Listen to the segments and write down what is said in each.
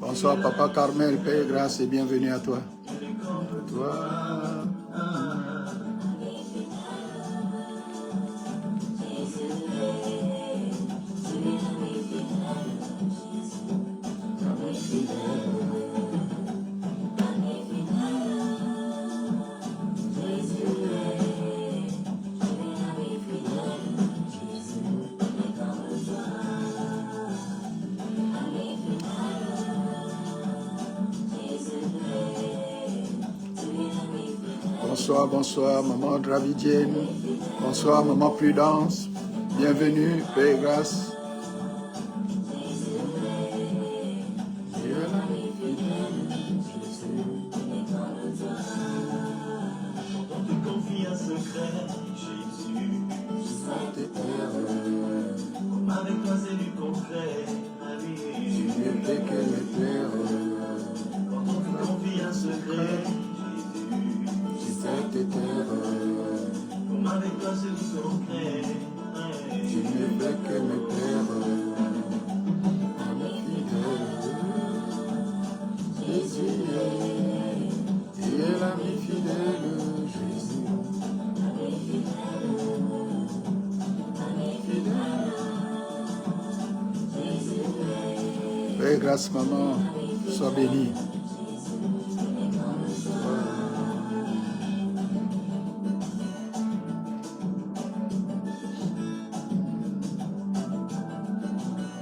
Bonsoir Papa Carmel, paix et grâce et bienvenue à toi. Toi. Bonsoir, bonsoir, maman Dravidienne. Bonsoir, maman Prudence. Bienvenue, paix et grâce. Avec toi c'est du concret, ami. Tu ne fais que me plaire. Quand on te confie un secret, Tu te taire. comme avec toi c'est du concret. Tu ne fais que me plaire. Fidèle. Jésus est l'ami fidèle. Jésus. Paix et grâce, maman, sois bénie.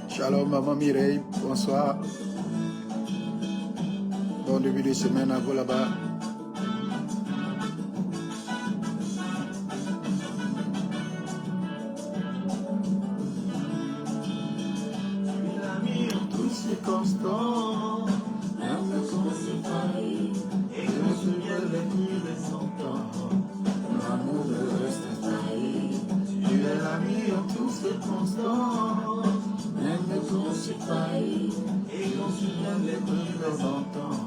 Shalom, maman Mireille, bonsoir. Bon début de semaine à vous là-bas. Constant, l'âme conséquée, et qu'on se vienne les nuits de 100 ans, l'amour ne reste trahi. Tu es l'ami en toutes circonstances, l'âme conséquée, et qu'on se vienne les nuits de 100 ans,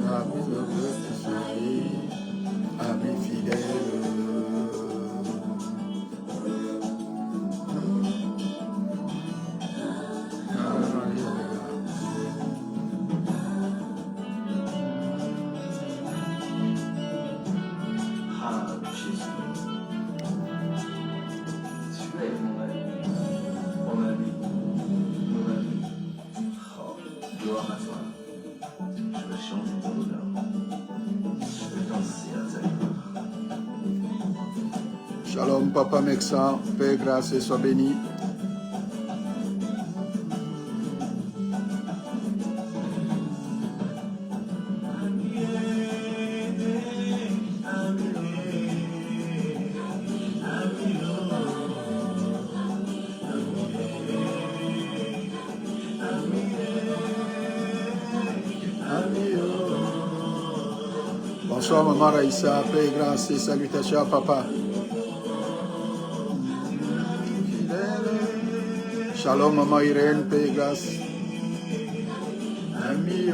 l'amour ne reste trahi. Ami fidèle. Shalom, Papa Mexan, paix, grâce et sois béni. Bonsoir, Maman Raïssa, paix, grâce et salutations à Papa. Shalom, Maman Irène, paix, grâce. Ami,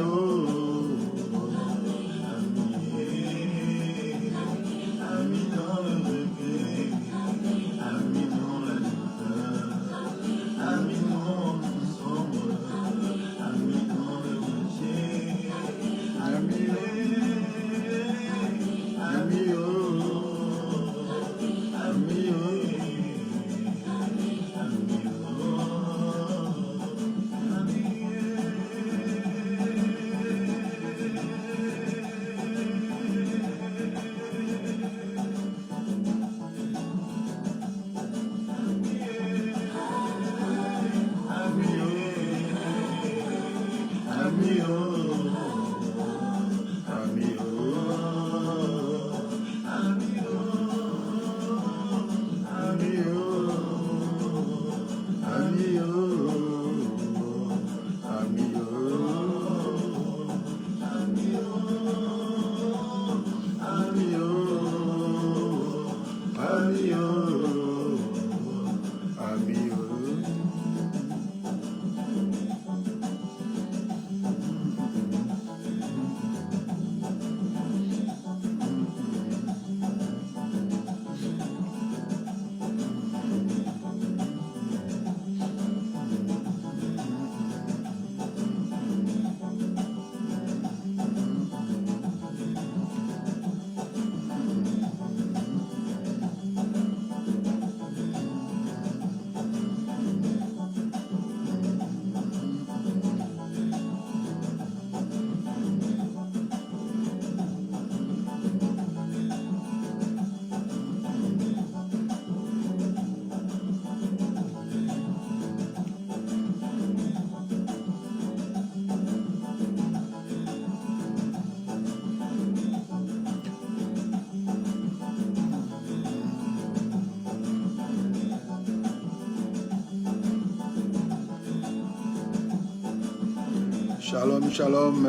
Shalom, shalom,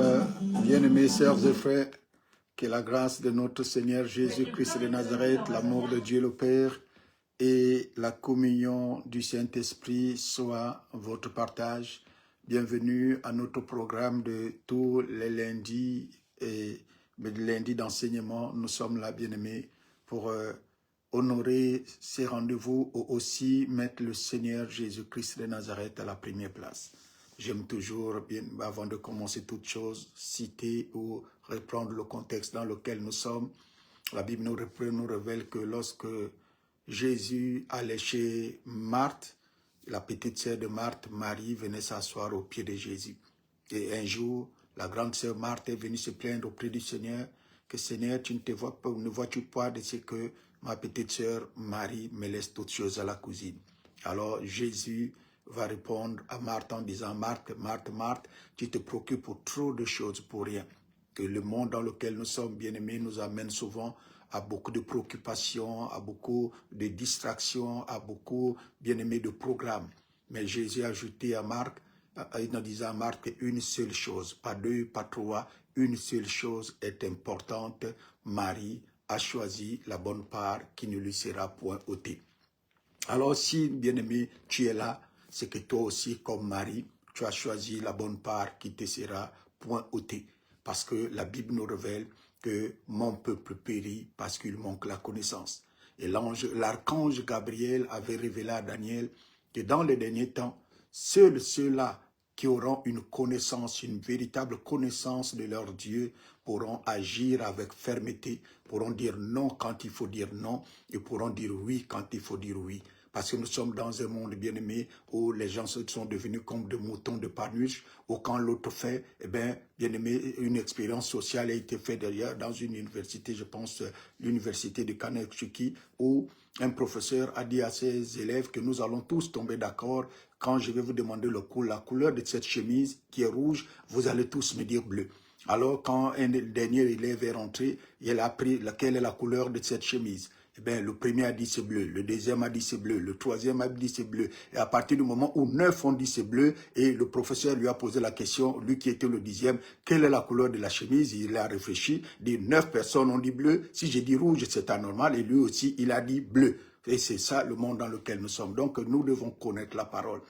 bien-aimés sœurs et frères, que la grâce de notre Seigneur Jésus-Christ de Nazareth, l'amour de Dieu le Père et la communion du Saint-Esprit soit votre partage. Bienvenue à notre programme de tous les lundis et lundis d'enseignement. Nous sommes là, bien-aimés, pour honorer ces rendez-vous ou aussi mettre le Seigneur Jésus-Christ de Nazareth à la première place. J'aime toujours, bien, avant de commencer toute chose, citer ou reprendre le contexte dans lequel nous sommes. La Bible nous révèle que lorsque Jésus allait chez Marthe, la petite sœur de Marthe, Marie, venait s'asseoir au pied de Jésus. Et un jour, la grande sœur Marthe est venue se plaindre auprès du Seigneur, que Seigneur, tu ne vois-tu pas de ce que ma petite sœur Marie me laisse toutes choses à la cuisine. Alors Jésus va répondre à Marthe en disant, Marthe, Marthe, Marthe, tu te préoccupes pour trop de choses pour rien. Que le monde dans lequel nous sommes bien-aimés nous amène souvent à beaucoup de préoccupations, à beaucoup de distractions, à beaucoup, bien-aimés, de programmes. Mais Jésus a ajouté à Marc, en disant à Marc une seule chose, pas deux, pas trois, une seule chose est importante. Marie a choisi la bonne part qui ne lui sera point ôtée. Alors si, bien-aimé, tu es là, c'est que toi aussi, comme Marie, tu as choisi la bonne part qui te sera point ôtée. Parce que la Bible nous révèle que mon peuple périt parce qu'il manque la connaissance. Et l'archange Gabriel avait révélé à Daniel que dans les derniers temps, seuls ceux-là qui auront une connaissance, une véritable connaissance de leur Dieu, pourront agir avec fermeté, pourront dire non quand il faut dire non, et pourront dire oui quand il faut dire oui. Parce que nous sommes dans un monde bien-aimé où les gens sont devenus comme des moutons de Panurge, où quand l'autre fait, eh bien, bien-aimé, une expérience sociale a été faite d'ailleurs dans une université, je pense l'université de Kaneksuki, où un professeur a dit à ses élèves que nous allons tous tomber d'accord. Quand je vais vous demander la couleur de cette chemise qui est rouge, vous allez tous me dire bleu. Alors quand un dernier élève est rentré, il a appris laquelle est la couleur de cette chemise. Eh bien, le premier a dit c'est bleu, le deuxième a dit c'est bleu, le troisième a dit c'est bleu. Et à partir du moment où 9 ont dit c'est bleu, et le professeur lui a posé la question, lui qui était le 10e, quelle est la couleur de la chemise? Il a réfléchi, dit 9 personnes ont dit bleu, si j'ai dit rouge, c'est anormal, et lui aussi, il a dit bleu. Et c'est ça le monde dans lequel nous sommes. Donc, nous devons connaître la parole.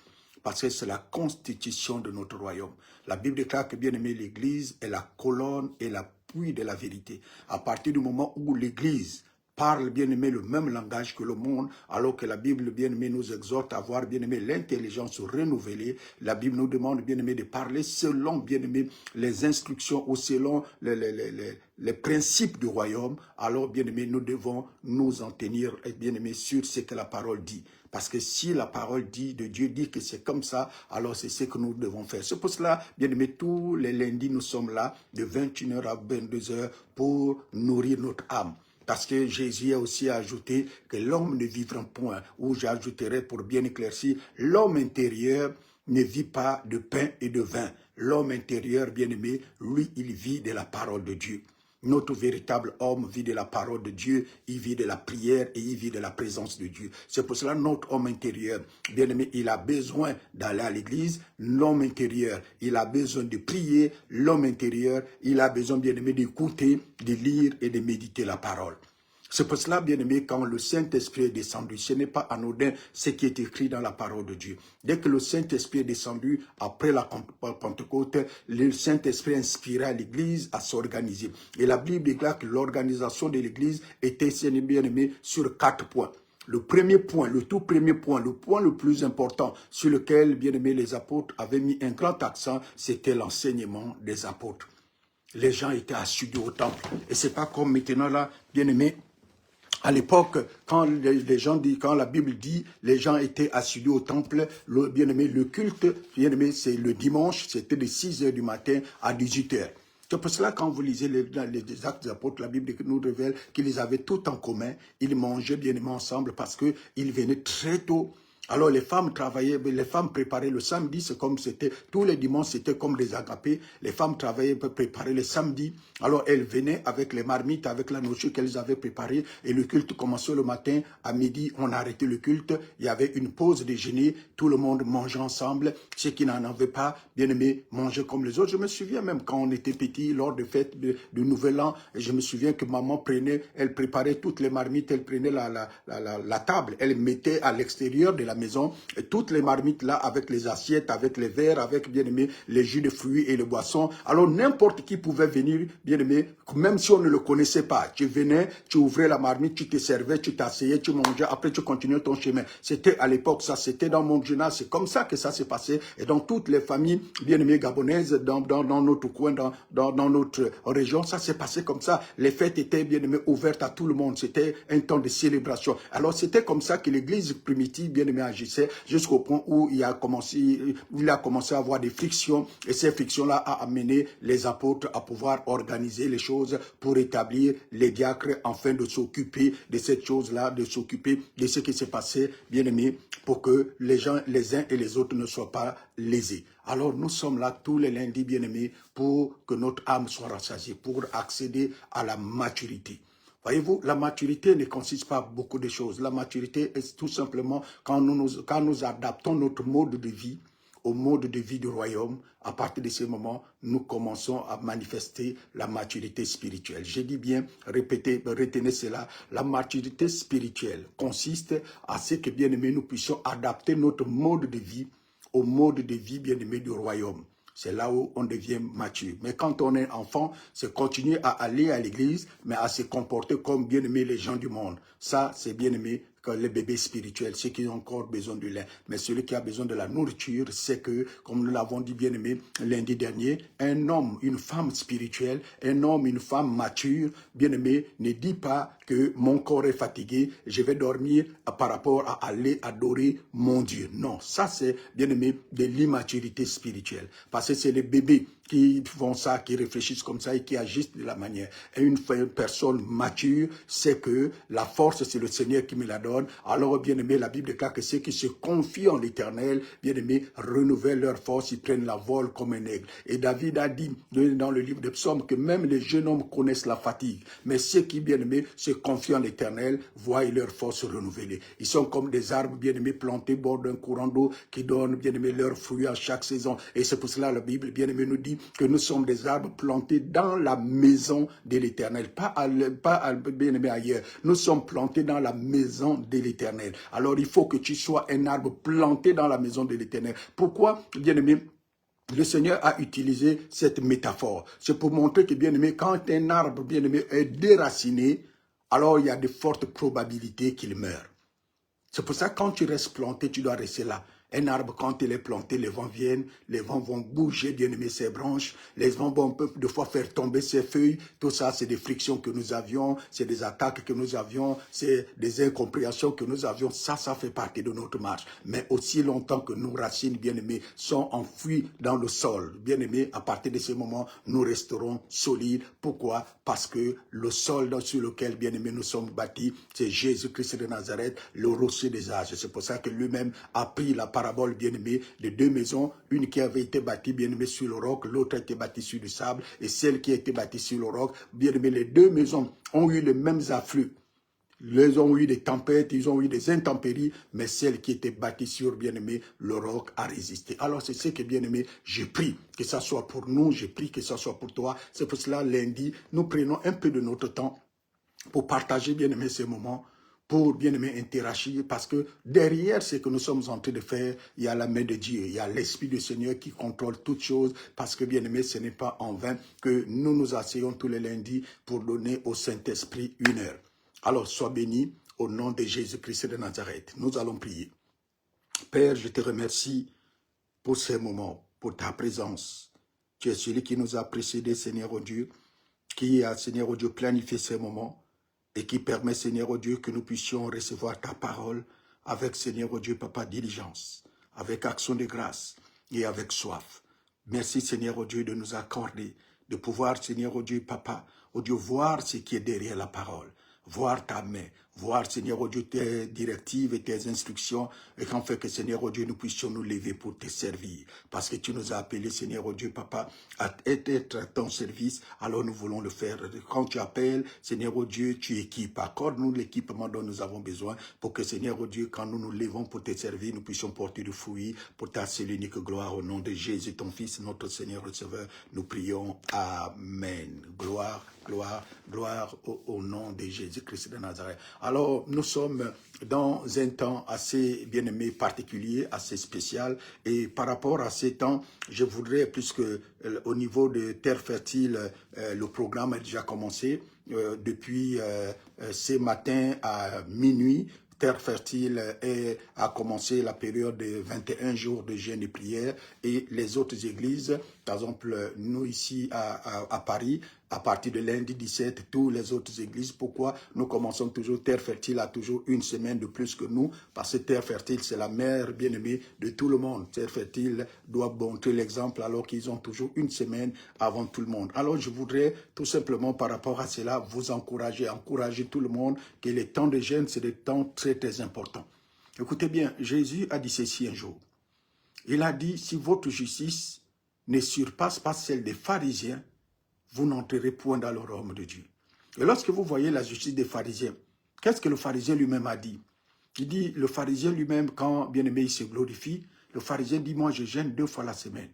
Parce que c'est la constitution de notre royaume. La Bible déclare que, bien aimé, l'Église est la colonne et l'appui de la vérité. À partir du moment où l'Église parle, bien aimé, le même langage que le monde, alors que la Bible, bien aimé, nous exhorte à avoir, bien aimé, l'intelligence renouvelée. La Bible nous demande, bien aimé, de parler selon, bien aimé, les instructions ou selon les principes du royaume. Alors, bien aimé, nous devons nous en tenir, bien aimé, sur ce que la parole dit. Parce que si la parole de Dieu dit que c'est comme ça, alors c'est ce que nous devons faire. C'est pour cela, bien aimé, tous les lundis, nous sommes là de 21h à 22h pour nourrir notre âme. Parce que Jésus a aussi ajouté que l'homme ne vivra point, ou j'ajouterai pour bien éclaircir, l'homme intérieur ne vit pas de pain et de vin. L'homme intérieur, bien aimé, lui, il vit de la parole de Dieu. Notre véritable homme vit de la parole de Dieu, il vit de la prière et il vit de la présence de Dieu. C'est pour cela notre homme intérieur, bien aimé, il a besoin d'aller à l'église. L'homme intérieur, il a besoin de prier. L'homme intérieur, il a besoin, bien aimé, d'écouter, de lire et de méditer la parole. C'est pour cela, bien aimé, quand le Saint-Esprit est descendu, ce n'est pas anodin ce qui est écrit dans la parole de Dieu. Dès que le Saint-Esprit est descendu, après la Pentecôte, le Saint-Esprit inspira l'Église à s'organiser. Et la Bible déclare que l'organisation de l'Église était, bien aimé, sur 4 points. Le premier point, le tout premier point, le point le plus important sur lequel, bien aimé, les apôtres avaient mis un grand accent, c'était l'enseignement des apôtres. Les gens étaient assidus au temple. Et c'est pas comme maintenant là, bien aimé, à l'époque, quand les gens disent, quand la Bible dit, les gens étaient assidus au temple, bien-aimé, le culte, bien-aimé, c'est le dimanche, c'était de 6h du matin à 18h. C'est pour cela, quand vous lisez les actes des apôtres, la Bible nous révèle qu'ils avaient tout en commun. Ils mangeaient bien-aimé ensemble parce qu'ils venaient très tôt Alors les femmes travaillaient, les femmes préparaient le samedi, c'est comme c'était, tous les dimanches c'était comme des agapés, les femmes travaillaient pour préparer le samedi, alors elles venaient avec les marmites, avec la nourriture qu'elles avaient préparée, et le culte commençait le matin, à midi on arrêtait le culte, il y avait une pause déjeuner, tout le monde mangeait ensemble, ceux qui n'en avaient pas, bien aimé, mangeaient comme les autres. Je me souviens même quand on était petit, lors des fêtes du Nouvel An, je me souviens que maman prenait, elle préparait toutes les marmites, elle prenait la table, elle mettait à l'extérieur de la maison, et toutes les marmites là, avec les assiettes, avec les verres, avec, bien aimé, les jus de fruits et les boissons. Alors n'importe qui pouvait venir, bien aimé, même si on ne le connaissait pas. Tu venais, tu ouvrais la marmite, tu te servais, tu t'asseyais, tu mangeais, après tu continuais ton chemin. C'était à l'époque, ça, c'était dans mon jeunesse, c'est comme ça que ça s'est passé. Et dans toutes les familles, bien aimées gabonaises, dans notre coin, dans notre région, ça s'est passé comme ça. Les fêtes étaient, bien aimées, ouvertes à tout le monde. C'était un temps de célébration. Alors c'était comme ça que l'église primitive, bien aimée, agissait, jusqu'au point où il a commencé à avoir des frictions, et ces frictions-là a amené les apôtres à pouvoir organiser les choses pour établir les diacres afin de s'occuper de cette chose-là, de s'occuper de ce qui s'est passé, bien aimé, pour que les gens, les uns et les autres ne soient pas lésés. Alors nous sommes là tous les lundis, bien aimés, pour que notre âme soit rassasiée, pour accéder à la maturité. Voyez-vous, la maturité ne consiste pas à beaucoup de choses. La maturité est tout simplement quand nous adaptons notre mode de vie au mode de vie du royaume. À partir de ce moment, nous commençons à manifester la maturité spirituelle. J'ai dit bien, répétez, retenez cela. La maturité spirituelle consiste à ce que, bien aimé, nous puissions adapter notre mode de vie au mode de vie, bien aimé, du royaume. C'est là où on devient mature. Mais quand on est enfant, c'est continuer à aller à l'église, mais à se comporter comme bien aimé les gens du monde. Ça, c'est bien aimé que les bébés spirituels, ceux qui ont encore besoin du lait. Mais celui qui a besoin de la nourriture, c'est que, comme nous l'avons dit bien aimé lundi dernier, un homme, une femme spirituelle, un homme, une femme mature, bien aimé, ne dit pas que mon corps est fatigué, je vais dormir par rapport à aller adorer mon Dieu. Non, ça c'est, bien aimé, de l'immaturité spirituelle. Parce que c'est les bébés qui font ça, qui réfléchissent comme ça et qui agissent de la manière. Et une personne mature, c'est que la force, c'est le Seigneur qui me la donne. Alors, bien aimé, la Bible déclare que ceux qui se confient en l'Éternel, bien aimé, renouvellent leur force, ils prennent la vol comme un aigle. Et David a dit dans le livre des Psaumes que même les jeunes hommes connaissent la fatigue. Mais ceux qui, bien aimé, se confient en l'Éternel, voient leur force renouvelée. Ils sont comme des arbres, bien aimés, plantés au bord d'un courant d'eau qui donnent, bien aimé, leurs fruits à chaque saison. Et c'est pour cela la Bible, bien aimé, nous dit que nous sommes des arbres plantés dans la maison de l'Éternel, pas bien aimé ailleurs. Nous sommes plantés dans la maison de l'Éternel. Alors il faut que tu sois un arbre planté dans la maison de l'Éternel. Pourquoi, bien aimé, le Seigneur a utilisé cette métaphore? C'est pour montrer que, bien aimé, quand un arbre, bien aimé, est déraciné, alors il y a de fortes probabilités qu'il meure. C'est pour ça que quand tu restes planté, tu dois rester là. Un arbre, quand il est planté, les vents viennent, les vents vont bouger, bien aimé, ses branches, les vents vont de fois faire tomber ses feuilles. Tout ça, c'est des frictions que nous avions, c'est des attaques que nous avions, c'est des incompréhensions que nous avions. Ça fait partie de notre marche. Mais aussi longtemps que nos racines, bien aimées, sont enfouies dans le sol, bien aimé, à partir de ce moment, nous resterons solides. Pourquoi? Parce que le sol sur lequel, bien aimé, nous sommes bâtis, c'est Jésus-Christ de Nazareth, le rocher des âges. C'est pour ça que lui-même a pris la parabole, bien aimé, de deux maisons, une qui avait été bâtie, bien aimé, sur le roc, l'autre a été bâtie sur du sable, et celle qui a été bâtie sur le roc, bien aimé, les deux maisons ont eu les mêmes afflux. Ils ont eu des tempêtes, ils ont eu des intempéries, mais celle qui était bâtie sur, bien aimé, le roc a résisté. Alors c'est ce que, bien aimé, j'ai pris, que ça soit pour nous, j'ai pris que ça soit pour toi. C'est pour cela, lundi, nous prenons un peu de notre temps pour partager, bien aimé, ces moments, pour, bien aimé, interagir, parce que derrière ce que nous sommes en train de faire, il y a la main de Dieu, il y a l'Esprit du Seigneur qui contrôle toutes choses, parce que, bien aimé, ce n'est pas en vain que nous nous asseyons tous les lundis pour donner au Saint-Esprit 1 heure. Alors, sois béni au nom de Jésus-Christ de Nazareth. Nous allons prier. Père, je te remercie pour ces moments, pour ta présence. Tu es celui qui nous a précédés, Seigneur oh Dieu, qui a, Seigneur oh Dieu, planifié ces moments et qui permet, Seigneur oh Dieu, que nous puissions recevoir ta parole avec, Seigneur oh Dieu, Papa, diligence, avec action de grâce et avec soif. Merci, Seigneur oh Dieu, de nous accorder, de pouvoir, Seigneur oh Dieu, Papa, oh Dieu, voir ce qui est derrière la parole. Voir ta main, voir, Seigneur, oh Dieu, tes directives et tes instructions, et qu'en fait que, Seigneur, oh Dieu, nous puissions nous lever pour te servir. Parce que tu nous as appelés, Seigneur, oh Dieu, Papa, à être à ton service, alors nous voulons le faire. Quand tu appelles, Seigneur, oh Dieu, tu équipes. Accorde-nous l'équipement dont nous avons besoin pour que, Seigneur, oh Dieu, quand nous nous levons pour te servir, nous puissions porter du fruit pour ta seule unique gloire. Au nom de Jésus, ton Fils, notre Seigneur Receveur, nous prions. Amen. Gloire, gloire, gloire au nom de Jésus-Christ de Nazareth. Alors, nous sommes dans un temps assez bien-aimé, particulier, assez spécial. Et par rapport à ces temps, je voudrais, puisque au niveau de Terre Fertile, le programme a déjà commencé depuis ce matin à minuit. Terre Fertile a commencé la période de 21 jours de jeûne et prière, et les autres églises, par exemple nous ici à Paris, à partir de lundi 17, toutes les autres églises. Pourquoi nous commençons toujours? Terre Fertile a toujours une semaine de plus que nous, parce que Terre Fertile, c'est la mère bien-aimée de tout le monde. Terre Fertile doit montrer l'exemple alors qu'ils ont toujours une semaine avant tout le monde. Alors je voudrais tout simplement par rapport à cela vous encourager tout le monde que les temps de jeûne, c'est des temps très très importants. Écoutez bien, Jésus a dit ceci un jour. Il a dit, si votre justice ne surpasse pas celle des pharisiens, vous n'entrerez point dans le royaume de Dieu. Et lorsque vous voyez la justice des pharisiens, qu'est-ce que le pharisien lui-même a dit? Il dit, le pharisien lui-même, quand bien-aimé il se glorifie, le pharisien dit, moi je jeûne 2 fois la semaine.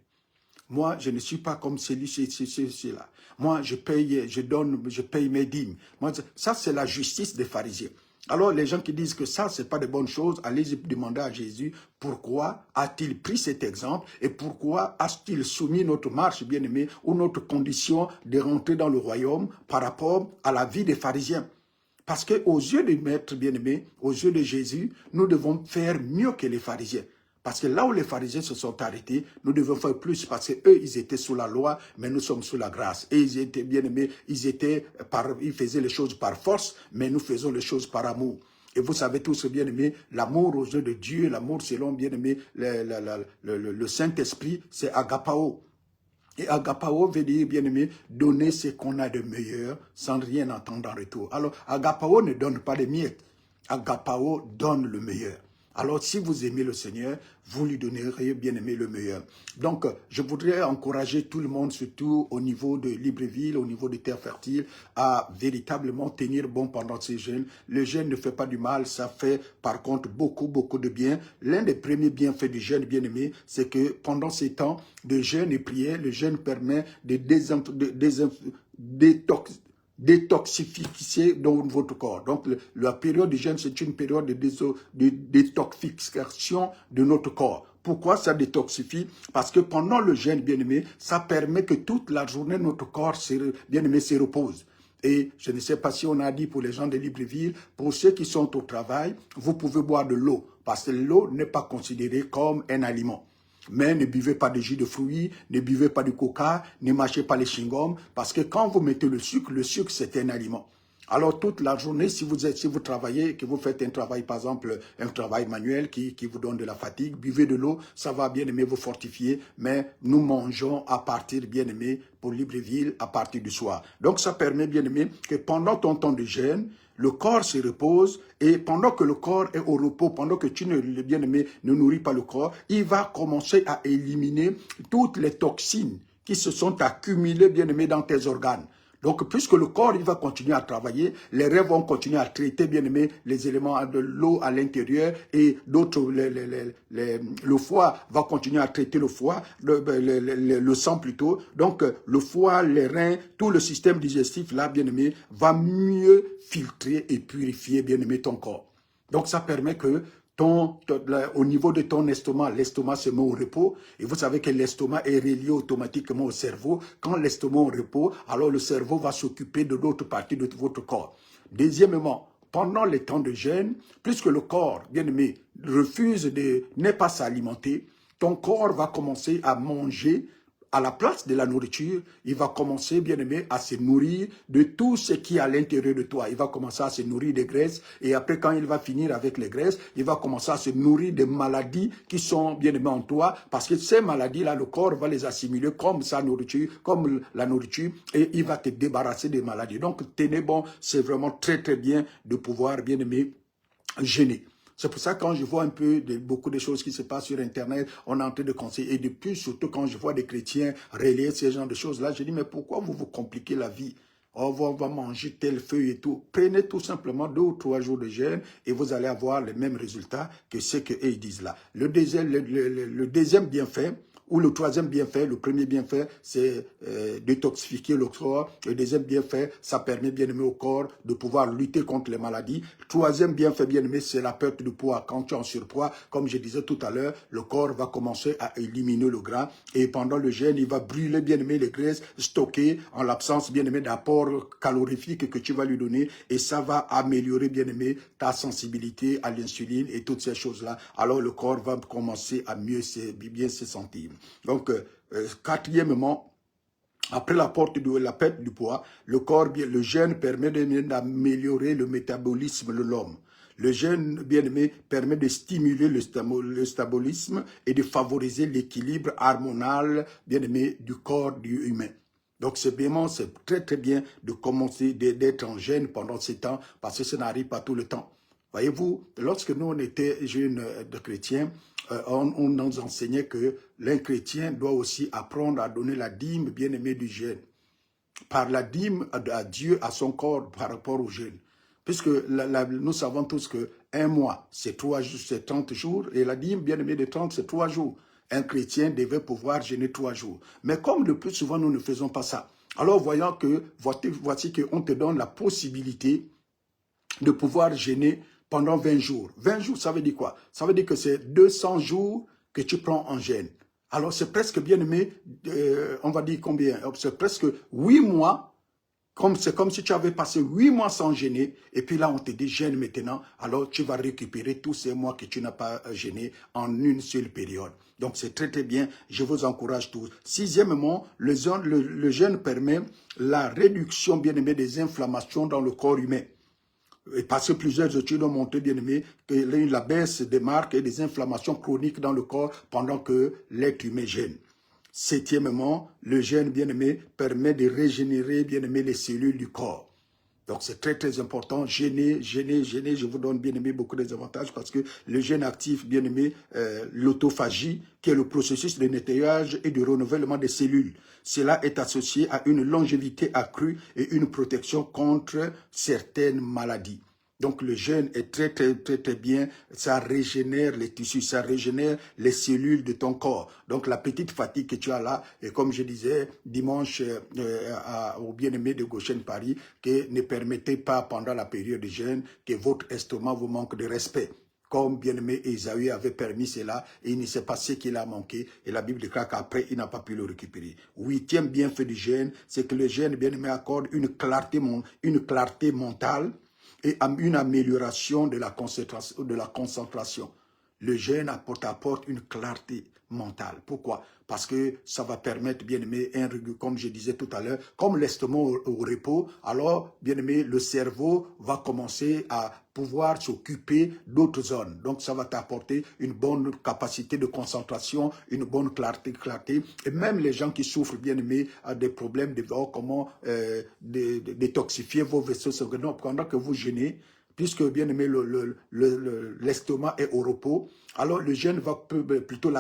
Moi, je ne suis pas comme celui-là. Moi, je paye mes dîmes. Moi, ça, c'est la justice des pharisiens. Alors, les gens qui disent que ça, ce n'est pas de bonnes choses, allez demander à Jésus pourquoi a-t-il pris cet exemple et pourquoi a-t-il soumis notre marche, bien-aimé, ou notre condition de rentrer dans le royaume par rapport à la vie des pharisiens. Parce qu'aux yeux du Maître, bien-aimé, aux yeux de Jésus, nous devons faire mieux que les pharisiens. Parce que là où les pharisiens se sont arrêtés, nous devons faire plus parce qu'eux, ils étaient sous la loi, mais nous sommes sous la grâce. Et ils étaient bien aimés, ils faisaient les choses par force, mais nous faisons les choses par amour. Et vous savez tous, bien aimé, l'amour aux yeux de Dieu, l'amour selon, bien aimé, le Saint-Esprit, c'est agapao. Et agapao veut dire, bien aimé, donner ce qu'on a de meilleur sans rien entendre en retour. Alors, agapao ne donne pas des miettes. Agapao donne le meilleur. Alors, si vous aimez le Seigneur, vous lui donnerez, bien aimé, le meilleur. Donc, je voudrais encourager tout le monde, surtout au niveau de Libreville, au niveau de Terre Fertile, à véritablement tenir bon pendant ces jeûnes. Le jeûne ne fait pas du mal, ça fait par contre beaucoup, beaucoup de bien. L'un des premiers bienfaits du jeûne, bien aimé, c'est que pendant ces temps de jeûne et prière, le jeûne permet de détoxifier dans votre corps. Donc, la période du jeûne, c'est une période de détoxification de notre corps. Pourquoi ça détoxifie? Parce que pendant le jeûne, bien-aimé, ça permet que toute la journée, notre corps, bien-aimé, se repose. Et je ne sais pas si on a dit pour les gens de Libreville, pour ceux qui sont au travail, vous pouvez boire de l'eau, parce que l'eau n'est pas considérée comme un aliment. Mais ne buvez pas de jus de fruits, ne buvez pas de coca, ne mâchez pas les chewing-gums, parce que quand vous mettez le sucre c'est un aliment. Alors toute la journée, si vous travaillez, que vous faites un travail, par exemple, un travail manuel qui vous donne de la fatigue, buvez de l'eau, ça va bien aimer vous fortifier, mais nous mangeons à partir, bien aimé, pour Libreville, à partir du soir. Donc ça permet, bien aimé, que pendant ton temps de jeûne, le corps se repose, et pendant que le corps est au repos, pendant que tu ne, bien aimé, ne nourris pas le corps, il va commencer à éliminer toutes les toxines qui se sont accumulées, bien aimé, dans tes organes. Donc, puisque le corps, il va continuer à travailler, les reins vont continuer à traiter, bien aimé, les éléments de l'eau à l'intérieur, et d'autres, le foie va continuer à traiter le foie, le sang plutôt. Donc, le foie, les reins, tout le système digestif, là, bien aimé, va mieux filtrer et purifier, bien aimé, ton corps. Donc, ça permet que au niveau de ton estomac, l'estomac se met au repos. Et vous savez que l'estomac est relié automatiquement au cerveau. Quand l'estomac est au repos, alors le cerveau va s'occuper de d'autres parties de votre corps. Deuxièmement, pendant les temps de jeûne, puisque le corps, bien aimé, refuse n'est pas s'alimenter, ton corps va commencer à manger à la place de la nourriture, il va commencer, bien aimé, à se nourrir de tout ce qui est à l'intérieur de toi. Il va commencer à se nourrir des graisses et après, quand il va finir avec les graisses, il va commencer à se nourrir des maladies qui sont, bien aimé, en toi parce que ces maladies-là, le corps va les assimiler comme sa nourriture, comme la nourriture et il va te débarrasser des maladies. Donc, tenez bon, c'est vraiment très, très bien de pouvoir, bien aimé, jeûner. C'est pour ça que quand je vois un peu beaucoup de choses qui se passent sur Internet, on est en train de conseiller. Et depuis, surtout quand je vois des chrétiens relayer ce genre de choses-là, je dis, mais pourquoi vous vous compliquez la vie? On va manger telle feuille et tout. Prenez tout simplement 2 ou 3 jours de jeûne et vous allez avoir les mêmes résultats que ce qu'ils disent là. Le deuxième bienfait, ou le troisième bienfait, le premier bienfait, c'est détoxifier le corps. Le deuxième bienfait, ça permet, bien aimé, au corps de pouvoir lutter contre les maladies. Troisième bienfait, bien aimé, c'est la perte de poids. Quand tu es en surpoids, comme je disais tout à l'heure, le corps va commencer à éliminer le gras. Et pendant le jeûne, il va brûler, bien aimé, les graisses stockées en l'absence, bien aimé, d'apport calorifique que tu vas lui donner. Et ça va améliorer, bien aimé, ta sensibilité à l'insuline et toutes ces choses-là. Alors le corps va commencer à bien se sentir. Donc, quatrièmement, après la perte du poids, le jeûne permet d'améliorer le métabolisme de l'homme. Le jeûne, bien aimé, permet de stimuler le métabolisme et de favoriser l'équilibre hormonal, bien aimé, du corps humain. Donc, c'est très très bien de commencer d'être en jeûne pendant ces temps parce que ça n'arrive pas tout le temps. Voyez-vous, lorsque nous on était jeunes de chrétiens, on nous enseignait que l'un chrétien doit aussi apprendre à donner la dîme bien-aimée du jeûne. Par la dîme à Dieu, à son corps, par rapport au jeûne. Puisque nous savons tous que un mois, c'est 30 jours, et la dîme bien-aimée de 30, c'est 3 jours. Un chrétien devait pouvoir jeûner 3 jours. Mais comme le plus souvent, nous ne faisons pas ça. Alors, voyant que, voici qu'on te donne la possibilité de pouvoir jeûner pendant 20 jours. 20 jours, ça veut dire quoi? Ça veut dire que c'est 200 jours que tu prends en jeûne. Alors, c'est presque, bien aimé, on va dire combien? C'est presque 8 mois. C'est comme si tu avais passé 8 mois sans jeûner. Et puis là, on te dit jeûne maintenant. Alors, tu vas récupérer tous ces mois que tu n'as pas jeûné en une seule période. Donc, c'est très, très bien. Je vous encourage tous. Sixièmement, le jeûne permet la réduction, bien aimé, des inflammations dans le corps humain. Et parce que plusieurs études ont montré, bien aimé, que la baisse des marques et des inflammations chroniques dans le corps pendant que l'être humain jeûne. Septièmement, le jeûne, bien aimé, permet de régénérer, bien aimé, les cellules du corps. Donc, c'est très, très important. Jeûner, je vous donne, bien aimé, beaucoup d'avantages parce que le jeûne actif, bien aimé, l'autophagie, qui est le processus de nettoyage et de renouvellement des cellules. Cela est associé à une longévité accrue et une protection contre certaines maladies. Donc, le jeûne est très, très, très, très bien. Ça régénère les tissus, ça régénère les cellules de ton corps. Donc, la petite fatigue que tu as là, et comme je disais dimanche au bien-aimé de Goshen Paris, que ne permettez pas pendant la période de jeûne que votre estomac vous manque de respect. Comme bien-aimé Ésaü avait permis cela, et il ne sait pas ce qu'il a manqué, et la Bible déclare qu'après, il n'a pas pu le récupérer. Huitième bienfait du jeûne, c'est que le jeûne, bien-aimé, accorde une clarté mentale, et une amélioration de la concentration. Le jeûne apporte une clarté mentale. Pourquoi? Parce que ça va permettre, bien aimé, comme je disais tout à l'heure, comme l'estomac au repos, alors, bien aimé, le cerveau va commencer à pouvoir s'occuper d'autres zones. Donc, ça va t'apporter une bonne capacité de concentration, une bonne clarté. Et même les gens qui souffrent, bien aimé, des problèmes de comment détoxifier vos vaisseaux sanguins pendant que vous jeûnez, puisque, bien aimé, l'estomac est au repos, alors le jeûne va plutôt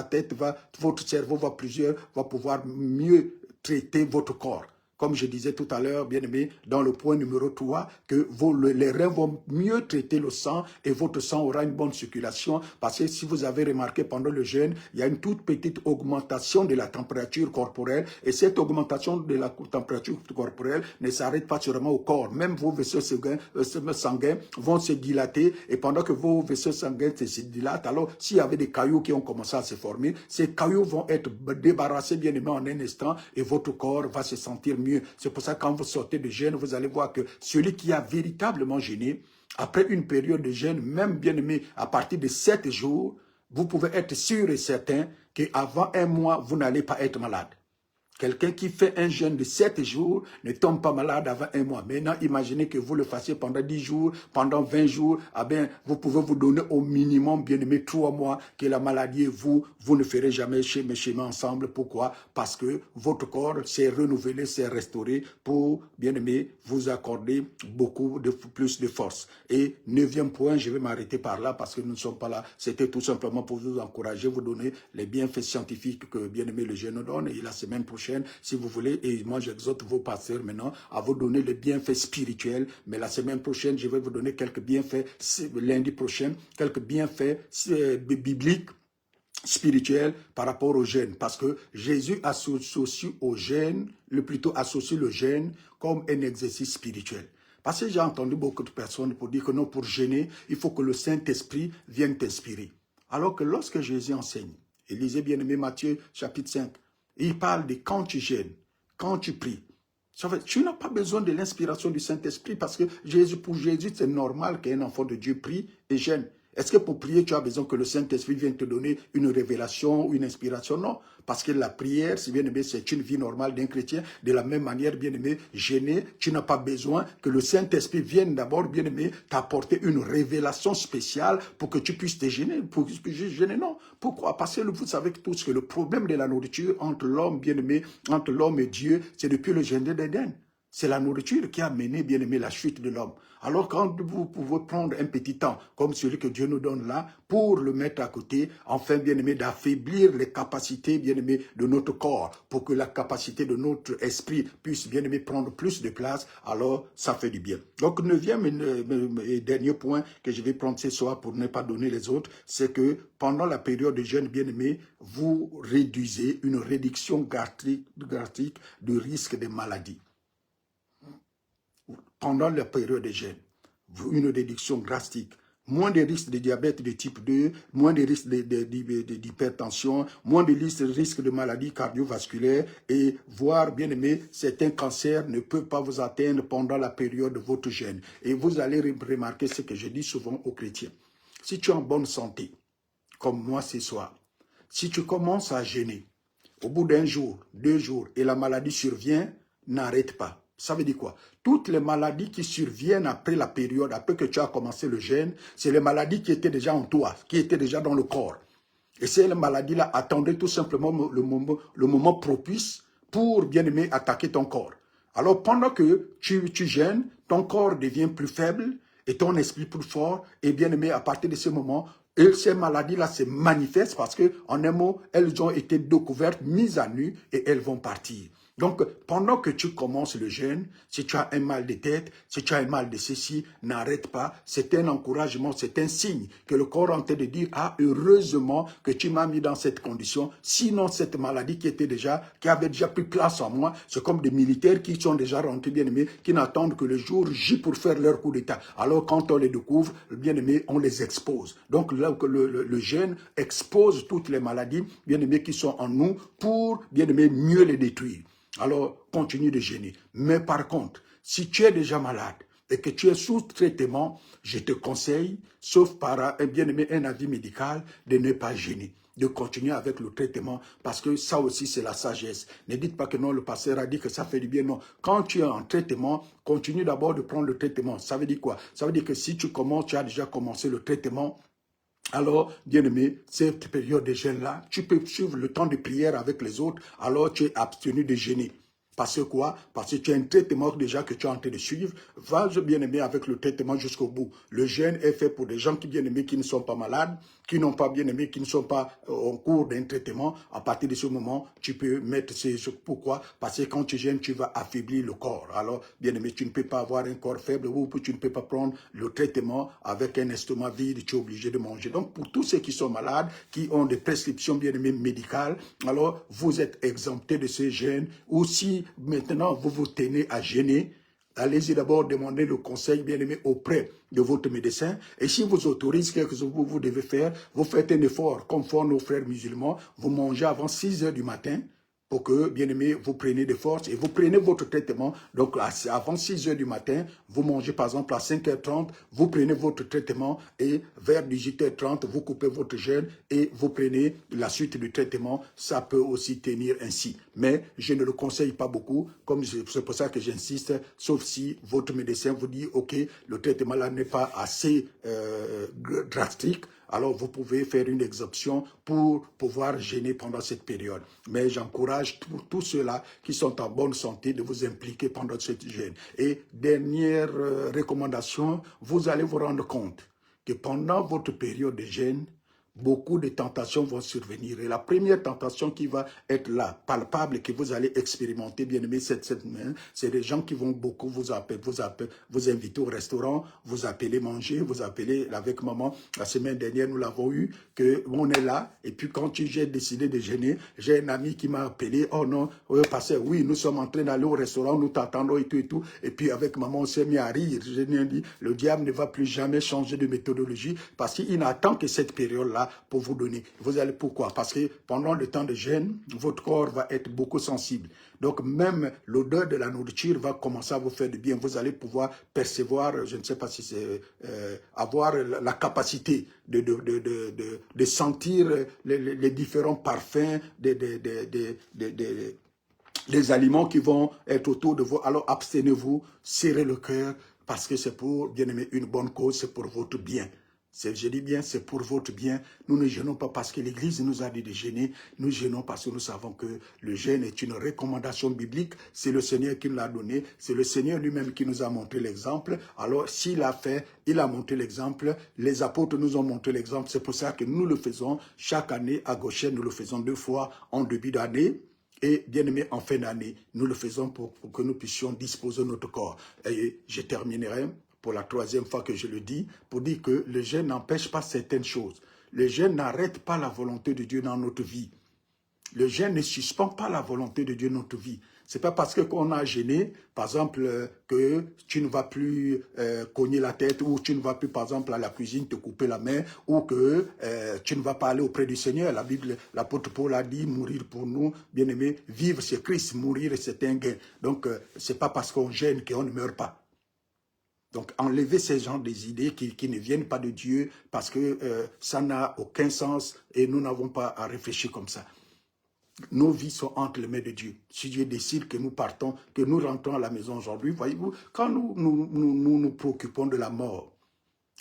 votre cerveau va pouvoir mieux traiter votre corps. Comme je disais tout à l'heure, bien aimé, dans le point numéro 3, que les reins vont mieux traiter le sang et votre sang aura une bonne circulation. Parce que si vous avez remarqué pendant le jeûne, il y a une toute petite augmentation de la température corporelle. Et cette augmentation de la température corporelle ne s'arrête pas seulement au corps. Même vos vaisseaux sanguins vont se dilater. Et pendant que vos vaisseaux sanguins se dilatent, alors s'il y avait des cailloux qui ont commencé à se former, ces cailloux vont être débarrassés, bien aimé, en un instant. Et votre corps va se sentir mieux. C'est pour ça que quand vous sortez de jeûne, vous allez voir que celui qui a véritablement jeûné, après une période de jeûne, même bien aimé, à partir de 7 jours, vous pouvez être sûr et certain qu'avant un mois, vous n'allez pas être malade. Quelqu'un qui fait un jeûne de 7 jours ne tombe pas malade avant 1 mois. Maintenant, imaginez que vous le fassiez pendant 10 jours, pendant 20 jours. Ah bien, vous pouvez vous donner au minimum, bien aimé, 3 mois que la maladie et vous ne ferez jamais chemins ensemble. Pourquoi? Parce que votre corps s'est renouvelé, s'est restauré pour, bien aimé, vous accorder beaucoup plus de force. Et 9e point, je vais m'arrêter par là parce que nous ne sommes pas là. C'était tout simplement pour vous encourager, vous donner les bienfaits scientifiques que, bien aimé, le jeûne donne. Et la semaine prochaine, si vous voulez, et moi j'exhorte vos pasteurs maintenant à vous donner les bienfaits spirituels, mais la semaine prochaine, je vais vous donner quelques bienfaits, lundi prochain, quelques bienfaits bibliques, spirituels par rapport au jeûne, parce que Jésus associe au jeûne, associe le jeûne comme un exercice spirituel. Parce que j'ai entendu beaucoup de personnes pour dire que non, pour jeûner, il faut que le Saint-Esprit vienne t'inspirer. Alors que lorsque Jésus enseigne, et lisez bien aimé Matthieu chapitre 5, il parle de quand tu jeûnes, quand tu pries. Tu n'as pas besoin de l'inspiration du Saint-Esprit parce que pour Jésus, c'est normal qu'un enfant de Dieu prie et jeûne. Est-ce que pour prier, tu as besoin que le Saint-Esprit vienne te donner une révélation ou une inspiration? Non. Parce que la prière, si bien aimé, c'est une vie normale d'un chrétien. De la même manière, bien aimé, jeûner, tu n'as pas besoin que le Saint-Esprit vienne d'abord, bien aimé, t'apporter une révélation spéciale pour que tu puisses te jeûner. Pour que tu puisses jeûner, non. Pourquoi? Parce que vous savez tous que le problème de la nourriture entre l'homme, bien aimé, entre l'homme et Dieu, c'est depuis le jardin d'Éden. C'est la nourriture qui a mené, bien aimé, la chute de l'homme. Alors quand vous pouvez prendre un petit temps, comme celui que Dieu nous donne là, pour le mettre à côté, enfin, bien aimé, d'affaiblir les capacités, bien aimé, de notre corps, pour que la capacité de notre esprit puisse, bien aimé, prendre plus de place, alors ça fait du bien. Donc, 9e et dernier point que je vais prendre ce soir pour ne pas donner les autres, c'est que pendant la période de jeûne, bien aimé, vous réduisez une réduction drastique du risque de maladie. Pendant la période de jeûne, une réduction drastique. Moins de risques de diabète de type 2, moins de risques d'hypertension, moins de risques de maladies cardiovasculaires et voire, bien aimé, certains cancers ne peuvent pas vous atteindre pendant la période de votre jeûne. Et vous allez remarquer ce que je dis souvent aux chrétiens. Si tu es en bonne santé, comme moi ce soir, si tu commences à jeûner, au bout d'1 jour, 2 jours, et la maladie survient, n'arrête pas. Ça veut dire quoi? Toutes les maladies qui surviennent après la période, après que tu as commencé le jeûne, c'est les maladies qui étaient déjà en toi, qui étaient déjà dans le corps. Et ces maladies-là attendaient tout simplement le moment propice pour, bien aimé, attaquer ton corps. Alors, pendant que tu jeûnes, ton corps devient plus faible et ton esprit plus fort. Et bien aimé, à partir de ce moment, et ces maladies-là se manifestent parce que, en un mot, elles ont été découvertes, mises à nu et elles vont partir. Donc, pendant que tu commences le jeûne, si tu as un mal de tête, si tu as un mal de ceci, n'arrête pas. C'est un encouragement, c'est un signe que le corps est en train de dire, ah, heureusement que tu m'as mis dans cette condition. Sinon, cette maladie qui avait déjà pris place en moi, c'est comme des militaires qui sont déjà rentrés, bien aimés, qui n'attendent que le jour J pour faire leur coup d'état. Alors, quand on les découvre, bien aimé, on les expose. Donc, là, le jeûne expose toutes les maladies, bien aimés, qui sont en nous pour, bien aimé, mieux les détruire. Alors, continue de jeûner. Mais par contre, si tu es déjà malade et que tu es sous traitement, je te conseille, sauf par un avis médical, de ne pas jeûner, de continuer avec le traitement, parce que ça aussi, c'est la sagesse. Ne dites pas que non, le pasteur a dit que ça fait du bien. Non, quand tu es en traitement, continue d'abord de prendre le traitement. Ça veut dire quoi? Ça veut dire que si tu as déjà commencé le traitement, alors, bien-aimé, cette période de jeûne-là, tu peux suivre le temps de prière avec les autres, alors tu es abstenu de jeûner. Parce que quoi? Parce que tu as un traitement déjà que tu es en train de suivre. Va, bien-aimé, avec le traitement jusqu'au bout. Le jeûne est fait pour des gens qui, bien-aimés, qui ne sont pas malades, qui n'ont pas, bien-aimé, qui ne sont pas en cours d'un traitement. À partir de ce moment, tu peux mettre pourquoi? Parce que quand tu jeûnes, tu vas affaiblir le corps. Alors, bien-aimé, tu ne peux pas avoir un corps faible ou tu ne peux pas prendre le traitement avec un estomac vide, tu es obligé de manger. Donc, pour tous ceux qui sont malades, qui ont des prescriptions, bien-aimées, médicales, alors, vous êtes exemptés de ce jeûne. Ou si maintenant, vous vous tenez à jeûner, allez-y d'abord demander le conseil, bien-aimé, auprès de votre médecin. Et si vous autorisez quelque chose que vous devez faire, vous faites un effort, comme font nos frères musulmans, vous mangez avant 6 heures du matin, pour que, bien aimé, vous preniez des forces et vous prenez votre traitement. Donc, avant 6 heures du matin, vous mangez par exemple à 5h30, vous prenez votre traitement et vers 18h30, vous coupez votre jeûne et vous prenez la suite du traitement. Ça peut aussi tenir ainsi. Mais je ne le conseille pas beaucoup, comme c'est pour ça que j'insiste, sauf si votre médecin vous dit, OK, le traitement là n'est pas assez drastique. Alors, vous pouvez faire une exemption pour pouvoir jeûner pendant cette période. Mais j'encourage tous ceux-là qui sont en bonne santé de vous impliquer pendant cette jeûne. Et dernière recommandation, vous allez vous rendre compte que pendant votre période de jeûne, beaucoup de tentations vont survenir. Et la première tentation qui va être là, palpable, que vous allez expérimenter, bien aimé, cette semaine, c'est des gens qui vont beaucoup vous inviter au restaurant, vous appeler manger, vous appeler avec maman. La semaine dernière, nous l'avons eu, que on est là, et puis quand j'ai décidé de jeûner, j'ai un ami qui m'a appelé, oh non, pasteur, oui, nous sommes en train d'aller au restaurant, nous t'attendons et tout, et puis avec maman, on s'est mis à rire. Je lui ai dit, le diable ne va plus jamais changer de méthodologie, parce qu'il n'attend que cette période-là pour vous donner. Vous allez pourquoi? Parce que pendant le temps de jeûne, votre corps va être beaucoup sensible. Donc même l'odeur de la nourriture va commencer à vous faire du bien. Vous allez pouvoir percevoir, je ne sais pas si c'est avoir la capacité de sentir les différents parfums des aliments qui vont être autour de vous. Alors abstenez-vous, serrez le cœur, parce que c'est pour, bien aimer, une bonne cause, c'est pour votre bien. Je dis bien, c'est pour votre bien. Nous ne jeûnons pas parce que l'Église nous a dit de jeûner. Nous jeûnons parce que nous savons que le jeûne est une recommandation biblique. C'est le Seigneur qui nous l'a donné. C'est le Seigneur lui-même qui nous a montré l'exemple. Alors, s'il a fait, il a montré l'exemple. Les apôtres nous ont montré l'exemple. C'est pour ça que nous le faisons chaque année à Goshen. Nous le faisons 2 fois en début d'année. Et bien aimé, en fin d'année, nous le faisons pour que nous puissions disposer de notre corps. Et je terminerai pour la 3e fois que je le dis, pour dire que le jeûne n'empêche pas certaines choses. Le jeûne n'arrête pas la volonté de Dieu dans notre vie. Le jeûne ne suspend pas la volonté de Dieu dans notre vie. C'est pas parce qu'on a jeûné, par exemple, que tu ne vas plus cogner la tête, ou tu ne vas plus, par exemple, à la cuisine te couper la main, ou que tu ne vas pas aller auprès du Seigneur. La Bible, l'apôtre Paul a dit, mourir pour nous, bien aimé, vivre c'est Christ, mourir c'est un gain. Donc, c'est pas parce qu'on jeûne qu'on ne meurt pas. Donc, enlever ces gens des idées qui ne viennent pas de Dieu, parce que ça n'a aucun sens et nous n'avons pas à réfléchir comme ça. Nos vies sont entre les mains de Dieu. Si Dieu décide que nous partons, que nous rentrons à la maison aujourd'hui, voyez-vous, quand nous préoccupons de la mort,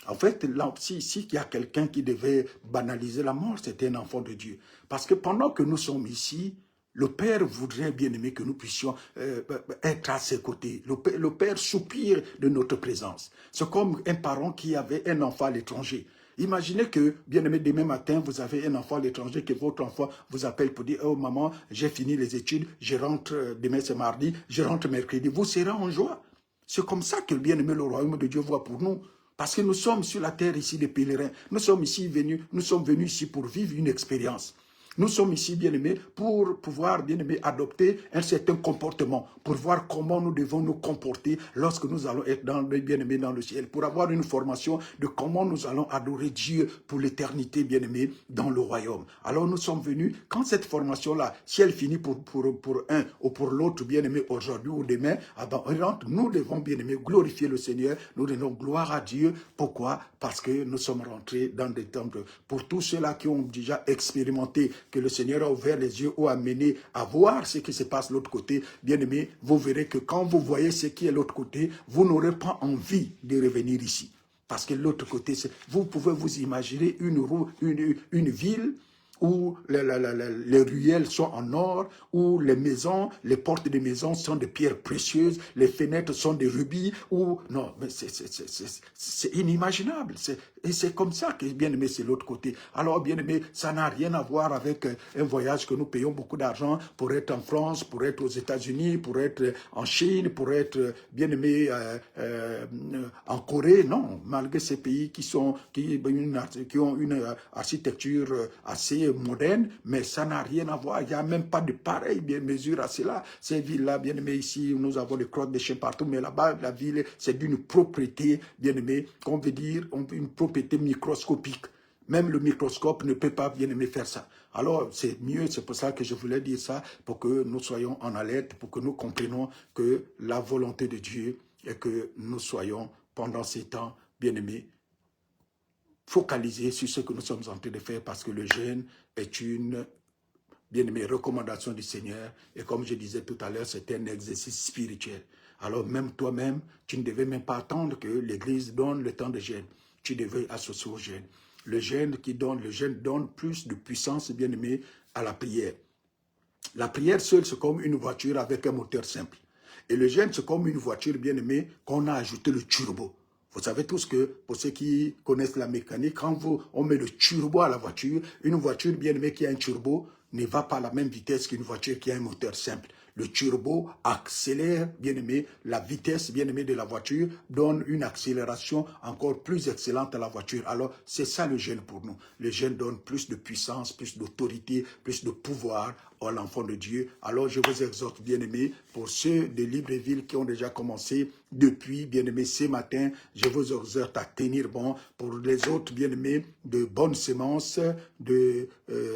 en fait, là, s'il y a quelqu'un qui devait banaliser la mort, c'était un enfant de Dieu. Parce que pendant que nous sommes ici, le Père voudrait bien aimer que nous puissions être à ses côtés. Le Père soupire de notre présence. C'est comme un parent qui avait un enfant à l'étranger. Imaginez que, bien aimé, demain matin, vous avez un enfant à l'étranger, que votre enfant vous appelle pour dire, oh maman, j'ai fini les études, je rentre, demain c'est mardi, je rentre mercredi. Vous serez en joie. C'est comme ça que, bien aimé, le royaume de Dieu voit pour nous. Parce que nous sommes sur la terre ici des pèlerins. Nous sommes venus ici pour vivre une expérience. Nous sommes ici, bien-aimés, pour pouvoir, bien-aimés, adopter un certain comportement, pour voir comment nous devons nous comporter lorsque nous allons être bien-aimés dans le ciel, pour avoir une formation de comment nous allons adorer Dieu pour l'éternité, bien-aimés, dans le royaume. Alors nous sommes venus, quand cette formation-là, si elle finit pour un ou pour l'autre, bien-aimé, aujourd'hui ou demain, nous devons, bien-aimés, glorifier le Seigneur, nous donnons gloire à Dieu. Pourquoi? Parce que nous sommes rentrés dans des temples. Pour tous ceux-là qui ont déjà expérimenté que le Seigneur a ouvert les yeux ou amené à voir ce qui se passe de l'autre côté, bien aimé, vous verrez que quand vous voyez ce qui est de l'autre côté, vous n'aurez pas envie de revenir ici. Parce que l'autre côté, vous pouvez vous imaginer une ville où les ruelles sont en or, où les maisons, les portes des maisons sont de pierres précieuses, les fenêtres sont de rubis, non, mais c'est inimaginable. Et c'est comme ça que, bien aimé, c'est l'autre côté. Alors, bien aimé, ça n'a rien à voir avec un voyage que nous payons beaucoup d'argent pour être en France, pour être aux États-Unis, pour être en Chine, pour être, bien aimé, en Corée. Non, malgré ces pays qui ont une architecture assez moderne, mais ça n'a rien à voir. Il n'y a même pas de pareille mesure à cela. Ces villes-là, bien aimé, ici, nous avons des crottes de chiens partout, mais là-bas, la ville, c'est d'une propriété, bien aimé, qu'on veut dire, une propriété microscopique. Même le microscope ne peut pas, bien aimé, faire ça. Alors, c'est mieux, c'est pour ça que je voulais dire ça, pour que nous soyons en alerte, pour que nous comprenions que la volonté de Dieu est que nous soyons, pendant ces temps, bien aimés, focalisés sur ce que nous sommes en train de faire, parce que le jeûne est une, bien aimé, recommandation du Seigneur. Et comme je disais tout à l'heure, c'est un exercice spirituel. Alors, même toi-même, tu ne devais même pas attendre que l'Église donne le temps de jeûne. Tu devais associer au jeûne. Le jeûne donne plus de puissance, bien aimé, à la prière. La prière seule, c'est comme une voiture avec un moteur simple. Et le jeûne, c'est comme une voiture, bien aimé, qu'on a ajouté le turbo. Vous savez tous que, pour ceux qui connaissent la mécanique, quand on met le turbo à la voiture, une voiture, bien aimée, qui a un turbo, ne va pas à la même vitesse qu'une voiture qui a un moteur simple. Le turbo accélère, bien aimé, la vitesse, bien aimé, de la voiture, donne une accélération encore plus excellente à la voiture. Alors, c'est ça le jeûne pour nous. Le jeûne donne plus de puissance, plus d'autorité, plus de pouvoir à l'enfant de Dieu. Alors, je vous exhorte, bien aimé, pour ceux de Libreville qui ont déjà commencé depuis, bien aimé, ce matin, je vous exhorte à tenir bon. Pour les autres, bien aimés, de bonnes semences, de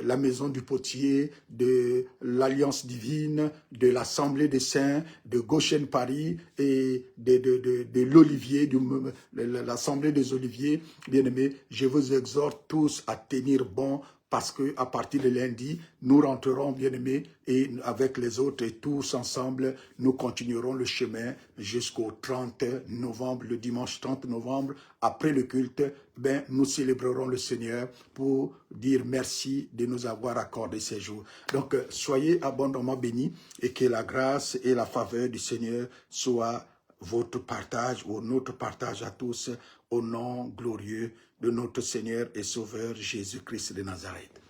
la maison du potier, de l'Alliance divine, de l'Assemblée des saints, de Goshen Paris et de l'Olivier, de l'Assemblée des Oliviers, bien aimés, je vous exhorte tous à tenir bon, parce qu'à partir de lundi, nous rentrerons, bien aimés, et avec les autres et tous ensemble, nous continuerons le chemin jusqu'au 30 novembre, le dimanche 30 novembre, après le culte, ben, nous célébrerons le Seigneur pour dire merci de nous avoir accordé ces jours. Donc, soyez abondamment bénis et que la grâce et la faveur du Seigneur soient votre partage ou notre partage à tous au nom glorieux de notre Seigneur et Sauveur Jésus-Christ de Nazareth.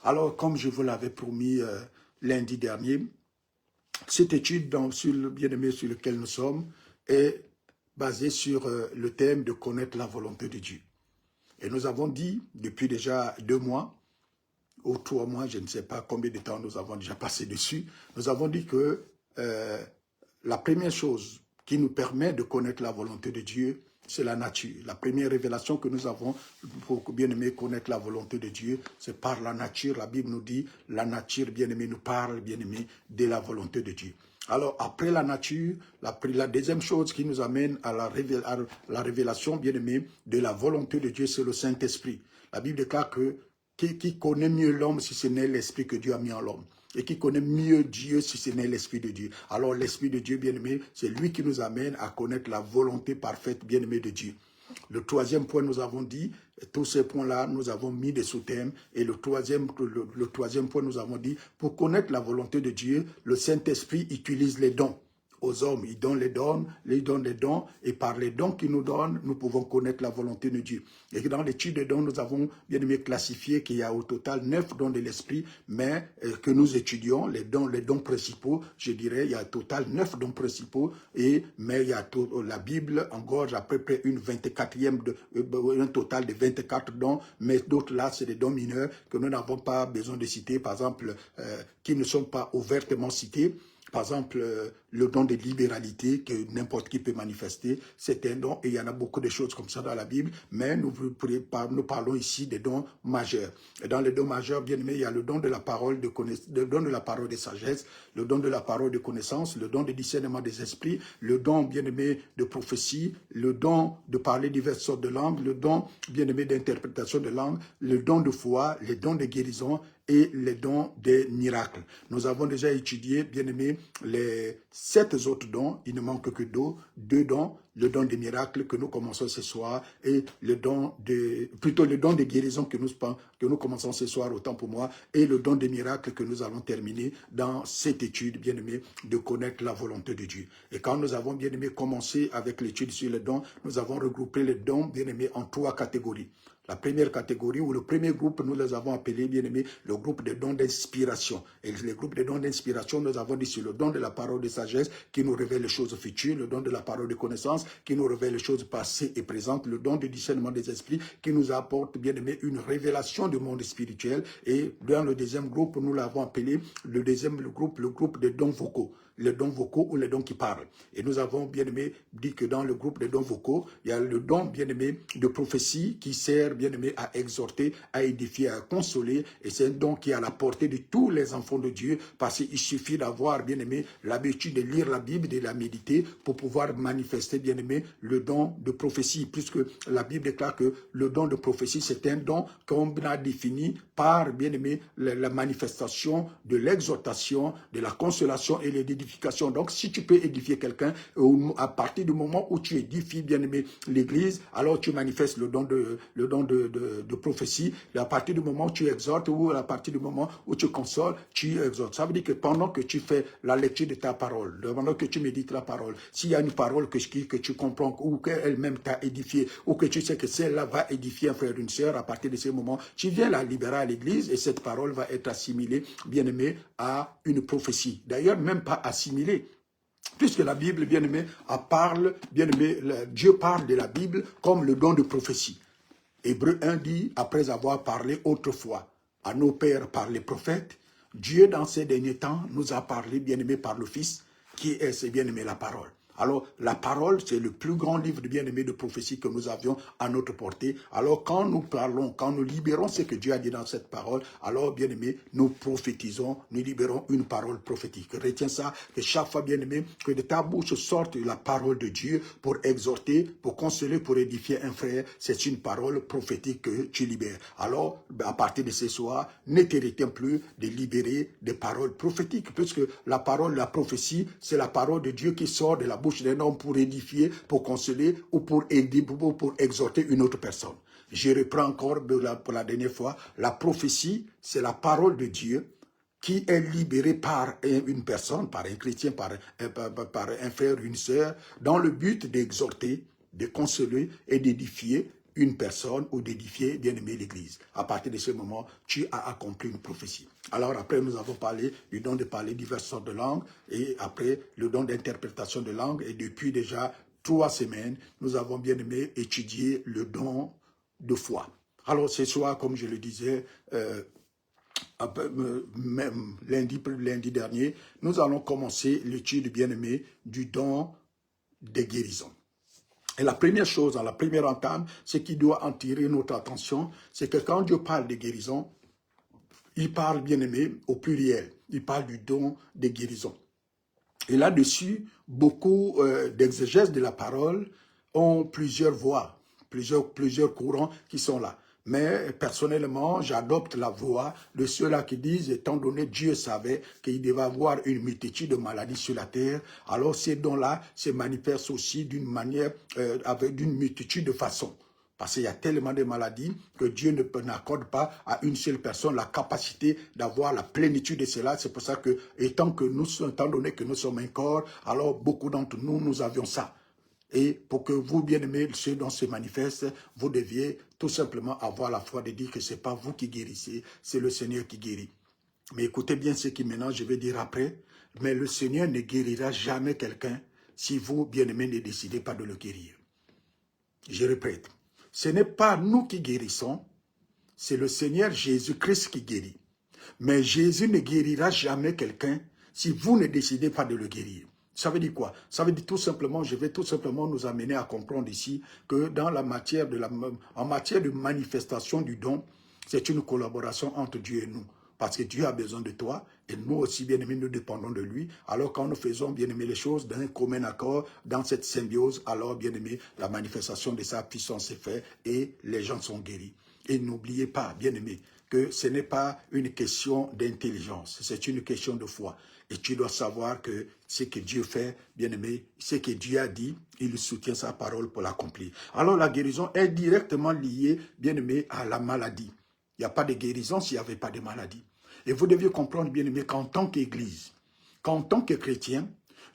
Alors, comme je vous l'avais promis lundi dernier, cette étude sur le bien-aimé sur lequel nous sommes est basée sur le thème de connaître la volonté de Dieu. Et nous avons dit, depuis déjà 2 mois, ou 3 mois, je ne sais pas combien de temps nous avons déjà passé dessus, nous avons dit que la première chose qui nous permet de connaître la volonté de Dieu, c'est la nature. La première révélation que nous avons pour bien aimer connaître la volonté de Dieu, c'est par la nature. La Bible nous dit, la nature, bien aimé, nous parle, bien aimé, de la volonté de Dieu. Alors, après la nature, la deuxième chose qui nous amène à la révélation, bien aimé, de la volonté de Dieu, c'est le Saint-Esprit. La Bible déclare que qui connaît mieux l'homme si ce n'est l'Esprit que Dieu a mis en l'homme? Et qui connaît mieux Dieu si ce n'est l'Esprit de Dieu? Alors l'Esprit de Dieu, bien-aimé, c'est lui qui nous amène à connaître la volonté parfaite, bien-aimé, de Dieu. Le troisième point, nous avons dit, tous ces points-là, nous avons mis des sous-thèmes. Et le troisième point, nous avons dit, pour connaître la volonté de Dieu, le Saint-Esprit utilise les dons. Aux hommes, il donne les dons, et par les dons qu'il nous donne, nous pouvons connaître la volonté de Dieu. Et dans l'étude des dons, nous avons bien aimé classifié qu'il y a au total 9 dons de l'esprit, mais que nous étudions, les dons principaux, je dirais, il y a au total 9 dons principaux, mais il y a la Bible engorge à peu près un total de 24 dons, mais d'autres là, c'est des dons mineurs que nous n'avons pas besoin de citer, par exemple, qui ne sont pas ouvertement cités. Par exemple, le don de libéralité que n'importe qui peut manifester, c'est un don et il y en a beaucoup de choses comme ça dans la Bible, mais nous parlons ici des dons majeurs. Et dans les dons majeurs, bien aimé, il y a le don de la parole le don de la parole de sagesse, le don de la parole de connaissance, le don de discernement des esprits, le don, bien aimé, de prophétie, le don de parler diverses sortes de langues, le don, bien aimé, d'interprétation de langues, le don de foi, les dons de guérison et les dons des miracles. Nous avons déjà étudié, bien aimé, les 7 autres dons. Il ne manque que 2 dons. Le don des miracles que nous commençons ce soir et le don de guérison que nous commençons ce soir, autant pour moi, et le don des miracles que nous allons terminer dans cette étude, bien aimé, de connaître la volonté de Dieu. Et quand nous avons, bien aimé, commencé avec l'étude sur les dons, nous avons regroupé les dons, bien aimé, en 3 catégories. La première catégorie, ou le premier groupe, nous les avons appelés, bien aimés, le groupe de dons d'inspiration. Et le groupe de dons d'inspiration, nous avons dit sur le don de la parole de sagesse qui nous révèle les choses futures, le don de la parole de connaissance qui nous révèle les choses passées et présentes, le don de discernement des esprits qui nous apporte, bien aimé, une révélation du monde spirituel. Et dans le deuxième groupe, nous l'avons appelé le groupe de dons vocaux. les dons vocaux ou les dons qui parlent. Et nous avons, bien aimé, dit que dans le groupe des dons vocaux, il y a le don, bien aimé, de prophétie qui sert, bien aimé, à exhorter, à édifier, à consoler. Et c'est un don qui est à la portée de tous les enfants de Dieu, parce qu'il suffit d'avoir, bien aimé, l'habitude de lire la Bible, de la méditer, pour pouvoir manifester, bien aimé, le don de prophétie, puisque la Bible déclare que le don de prophétie, c'est un don qu'on a défini par, bien aimé, la manifestation de l'exhortation, de la consolation et de l'édification. Donc, si tu peux édifier quelqu'un, à partir du moment où tu édifies, bien aimé, l'Église, alors tu manifestes le don de prophétie. Et à partir du moment où tu exhortes, ou à partir du moment où tu consoles, tu exhortes. Ça veut dire que pendant que tu fais la lecture de ta parole, pendant que tu médites la parole, s'il y a une parole que tu comprends, ou qu'elle-même t'a édifié, ou que tu sais que celle-là va édifier un frère, une sœur, à partir de ce moment, tu viens la libérer à l'Église et cette parole va être assimilée, bien aimé, à une prophétie. D'ailleurs, même pas assimilée. Puisque la Bible, bien aimé, parle, bien aimé, Dieu parle de la Bible comme le don de prophétie. Hébreu 1 dit, après avoir parlé autrefois à nos pères par les prophètes, Dieu dans ces derniers temps nous a parlé, bien aimé, par le Fils, qui est, c'est bien aimé, la parole. Alors, la parole, c'est le plus grand livre de bien-aimé de prophétie que nous avions à notre portée. Alors, quand nous parlons, quand nous libérons ce que Dieu a dit dans cette parole, alors, bien-aimé, nous prophétisons, nous libérons une parole prophétique. Retiens ça, que chaque fois, bien-aimé, que de ta bouche sorte la parole de Dieu pour exhorter, pour consoler, pour édifier un frère, c'est une parole prophétique que tu libères. Alors, à partir de ce soir, ne te retiens plus de libérer des paroles prophétiques, puisque la parole, la prophétie, c'est la parole de Dieu qui sort de la bouche d'un homme pour édifier, pour consoler ou pour aider, pour exhorter une autre personne. Je reprends encore pour la dernière fois, la prophétie, c'est la parole de Dieu qui est libérée par une personne, par un chrétien, par un frère, une sœur, dans le but d'exhorter, de consoler et d'édifier une personne ou d'édifier, bien aimé, l'Église. À partir de ce moment, tu as accompli une prophétie. Alors après, nous avons parlé du don de parler diverses sortes de langues et après, le don d'interprétation de langue. Et depuis déjà 3 semaines, nous avons bien aimé étudier le don de foi. Alors ce soir, comme je le disais, même lundi dernier, nous allons commencer l'étude, bien aimé, du don de guérison. Et la première chose, dans la première entame, ce qui doit attirer notre attention, c'est que quand Dieu parle de guérison, il parle, bien aimé, au pluriel. Il parle du don de guérison. Et là-dessus, beaucoup d'exégèses de la parole ont plusieurs voies, plusieurs courants qui sont là. Mais personnellement, j'adopte la voie de ceux-là qui disent, étant donné Dieu savait qu'il devait avoir une multitude de maladies sur la terre, alors ces dons-là se manifestent aussi d'une manière, avec d'une multitude de façons. Parce qu'il y a tellement de maladies que Dieu n'accorde pas à une seule personne la capacité d'avoir la plénitude de cela. C'est pour ça que, étant donné que nous sommes un corps, alors beaucoup d'entre nous, nous avions ça. Et pour que vous, bien-aimés, ceux dont se manifeste, vous deviez tout simplement avoir la foi de dire que ce n'est pas vous qui guérissez, c'est le Seigneur qui guérit. Mais écoutez bien ce qui maintenant, je vais dire après, mais le Seigneur ne guérira jamais quelqu'un si vous, bien-aimés, ne décidez pas de le guérir. Je répète, ce n'est pas nous qui guérissons, c'est le Seigneur Jésus-Christ qui guérit. Mais Jésus ne guérira jamais quelqu'un si vous ne décidez pas de le guérir. Ça veut dire quoi? Ça veut dire tout simplement, je vais tout simplement nous amener à comprendre ici que dans la matière en matière de manifestation du don, c'est une collaboration entre Dieu et nous. Parce que Dieu a besoin de toi et nous aussi, bien aimés, nous dépendons de lui. Alors quand nous faisons, bien aimés, les choses d'un commun accord, dans cette symbiose, alors, bien aimés, la manifestation de sa puissance est faite et les gens sont guéris. Et n'oubliez pas, bien aimés, que ce n'est pas une question d'intelligence, c'est une question de foi. Et tu dois savoir que ce que Dieu fait, bien-aimé, ce que Dieu a dit, il soutient sa parole pour l'accomplir. Alors la guérison est directement liée, bien-aimé, à la maladie. Il n'y a pas de guérison s'il n'y avait pas de maladie. Et vous deviez comprendre, bien-aimé, qu'en tant qu'Église, qu'en tant que chrétiens,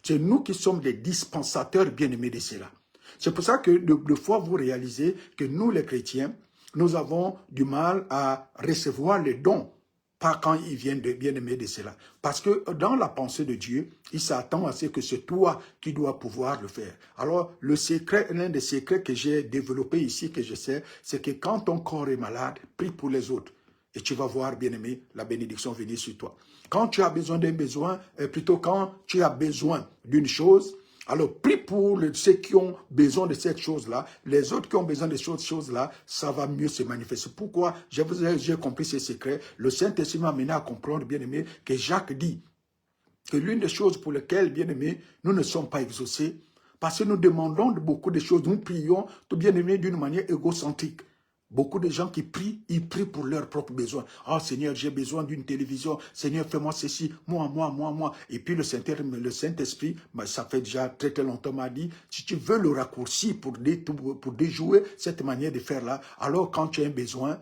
c'est nous qui sommes les dispensateurs, bien-aimés, de cela. C'est pour ça que de fois vous réalisez que nous, les chrétiens, nous avons du mal à recevoir les dons, pas quand ils viennent de bien-aimer de cela. Parce que dans la pensée de Dieu, il s'attend à ce que c'est toi qui dois pouvoir le faire. Alors, le secret, l'un des secrets que j'ai développé ici, que je sais, c'est que quand ton corps est malade, prie pour les autres. Et tu vas voir, bien-aimé, la bénédiction venir sur toi. Quand tu as besoin d'un besoin, plutôt quand tu as besoin d'une chose, alors prie pour ceux qui ont besoin de cette chose-là. Les autres qui ont besoin de cette chose-là, ça va mieux se manifester. Pourquoi? J'ai compris ces secrets. Le Saint-Esprit m'a amené à comprendre, bien-aimé, que Jacques dit que l'une des choses pour lesquelles, bien-aimé, nous ne sommes pas exaucés, parce que nous demandons beaucoup de choses, nous prions, tout bien-aimé, d'une manière égocentrique. Beaucoup de gens qui prient, ils prient pour leurs propres besoins. Ah, Seigneur, j'ai besoin d'une télévision. Seigneur, fais-moi ceci. Moi. Et puis le Saint-Esprit, ça fait déjà très très longtemps, m'a dit, si tu veux le raccourci pour déjouer cette manière de faire là, alors quand tu as un besoin,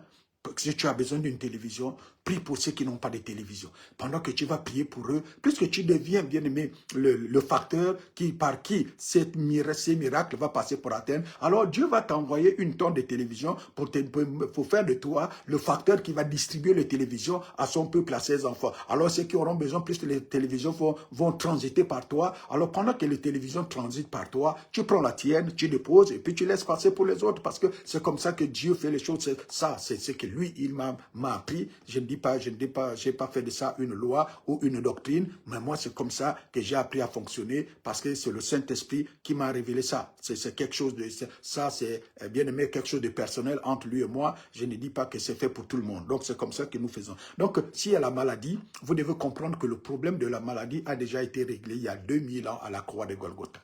si tu as besoin d'une télévision, prie pour ceux qui n'ont pas de télévision. Pendant que tu vas prier pour eux, puisque tu deviens, bien-aimé, le facteur par qui ces miracles va passer pour atteindre, alors Dieu va t'envoyer une tonne de télévision pour faire de toi le facteur qui va distribuer les télévisions à son peuple, à ses enfants. Alors ceux qui auront besoin, plus les télévisions vont transiter par toi. Alors pendant que les télévisions transitent par toi, tu prends la tienne, tu déposes et puis tu laisses passer pour les autres, parce que c'est comme ça que Dieu fait les choses. Ça, c'est ce que lui, il m'a appris. Je n'ai pas fait de ça une loi ou une doctrine, mais moi, c'est comme ça que j'ai appris à fonctionner, parce que c'est le Saint-Esprit qui m'a révélé ça. C'est quelque chose de, ça, c'est bien aimé, quelque chose de personnel entre lui et moi. Je ne dis pas que c'est fait pour tout le monde. Donc, c'est comme ça que nous faisons. Donc, s'il y a la maladie, vous devez comprendre que le problème de la maladie a déjà été réglé il y a 2000 ans à la croix de Golgotha.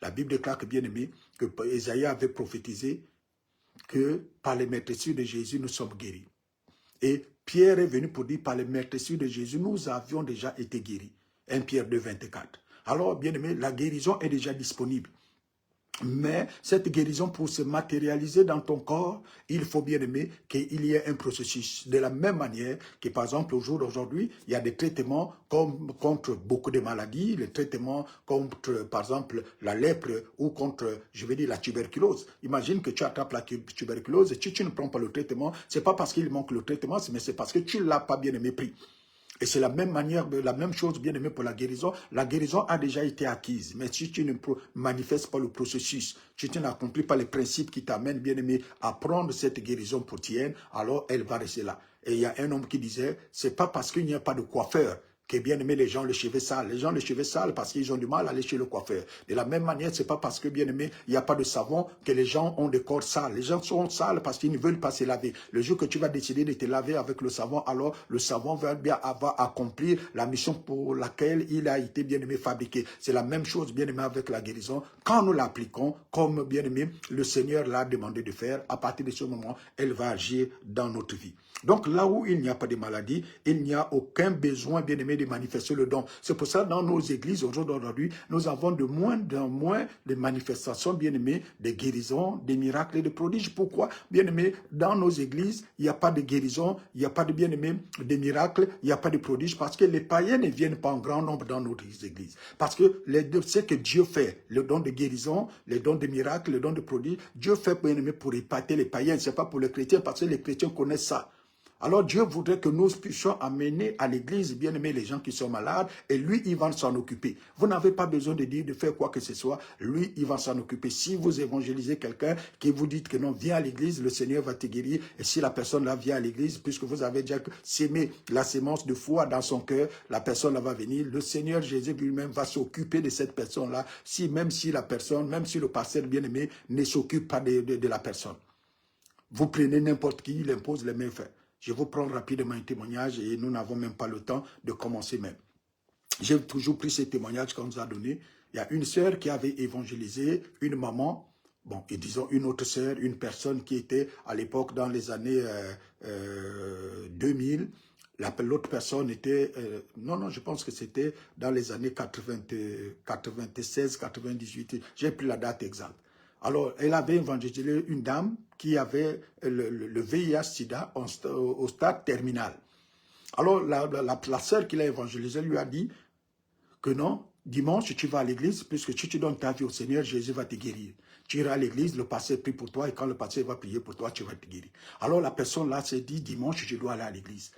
La Bible déclare que, bien aimé, que Ésaïe avait prophétisé que par les meurtrissures de Jésus, nous sommes guéris. Et Pierre est venu pour dire, par les meurtrissures de Jésus, nous avions déjà été guéris. 1 Pierre 2, 24. Alors, bien aimé, la guérison est déjà disponible. Mais cette guérison, pour se matérialiser dans ton corps, il faut bien aimer qu'il y ait un processus. De la même manière que, par exemple, au jour d'aujourd'hui, il y a des traitements contre beaucoup de maladies, les traitements contre, par exemple, la lèpre ou contre, je vais dire, la tuberculose. Imagine que tu attrapes la tuberculose et tu ne prends pas le traitement. Ce n'est pas parce qu'il manque le traitement, mais c'est parce que tu ne l'as pas bien aimé pris. Et c'est la même manière, la même chose, bien aimé, pour la guérison. La guérison a déjà été acquise. Mais si tu ne manifestes pas le processus, si tu n'accomplis pas les principes qui t'amènent, bien aimé, à prendre cette guérison pour tienne, alors elle va rester là. Et il y a un homme qui disait, c'est pas parce qu'il n'y a pas de coiffeur que, bien aimé, les gens le cheveux sales. Les gens le cheveux sales parce qu'ils ont du mal à aller chez le coiffeur. De la même manière, c'est pas parce que, bien aimé, il n'y a pas de savon que les gens ont des corps sales. Les gens sont sales parce qu'ils ne veulent pas se laver. Le jour que tu vas décider de te laver avec le savon, alors le savon va bien avoir accomplir la mission pour laquelle il a été, bien aimé, fabriqué. C'est la même chose, bien aimé, avec la guérison. Quand nous l'appliquons, comme, bien aimé, le Seigneur l'a demandé de faire, à partir de ce moment, elle va agir dans notre vie. Donc là où il n'y a pas de maladie, il n'y a aucun besoin, bien aimé, de manifester le don. C'est pour ça, dans nos églises, aujourd'hui, nous avons de moins en moins de manifestations, bien aimé, de guérisons, des miracles et de prodiges. Pourquoi? Bien aimé, dans nos églises, il n'y a pas de guérison, il n'y a pas de, bien aimé, de miracles, il n'y a pas de prodiges, parce que les païens ne viennent pas en grand nombre dans nos églises. Parce que ce que Dieu fait, le don de guérison, le don de miracles, le don de prodiges, Dieu fait, bien aimé, pour épater les païens. Ce n'est pas pour les chrétiens, parce que les chrétiens connaissent ça. Alors Dieu voudrait que nous puissions amener à l'église, bien aimé, les gens qui sont malades, et lui, il va s'en occuper. Vous n'avez pas besoin de dire, de faire quoi que ce soit, lui, il va s'en occuper. Si vous évangélisez quelqu'un, qui vous dit que non, viens à l'église, le Seigneur va te guérir, et si la personne là vient à l'église, puisque vous avez déjà sémé la sémence de foi dans son cœur, la personne là va venir, le Seigneur Jésus lui-même va s'occuper de cette personne-là, même si la personne, même si le pasteur bien aimé ne s'occupe pas de la personne. Vous prenez n'importe qui, il impose les mêmes faits. Je vais vous prendre rapidement un témoignage et nous n'avons même pas le temps de commencer même. J'ai toujours pris ces témoignages qu'on nous a donnés. Il y a une sœur qui avait évangélisé une maman, bon, et disons une autre sœur, une personne qui était à l'époque dans les années 2000. L'autre personne était, non, je pense que c'était dans les années 96, 98. J'ai pris la date exacte. Alors, elle avait évangélisé une dame qui avait le VIH-Sida au stade terminal. Alors, la sœur qui l'a évangélisé lui a dit que non, dimanche, tu vas à l'église, puisque si tu donnes ta vie au Seigneur, Jésus va te guérir. Tu iras à l'église, le pasteur prie pour toi, et quand le pasteur va prier pour toi, tu vas te guérir. Alors, la personne là s'est dit, dimanche, je dois aller à l'église.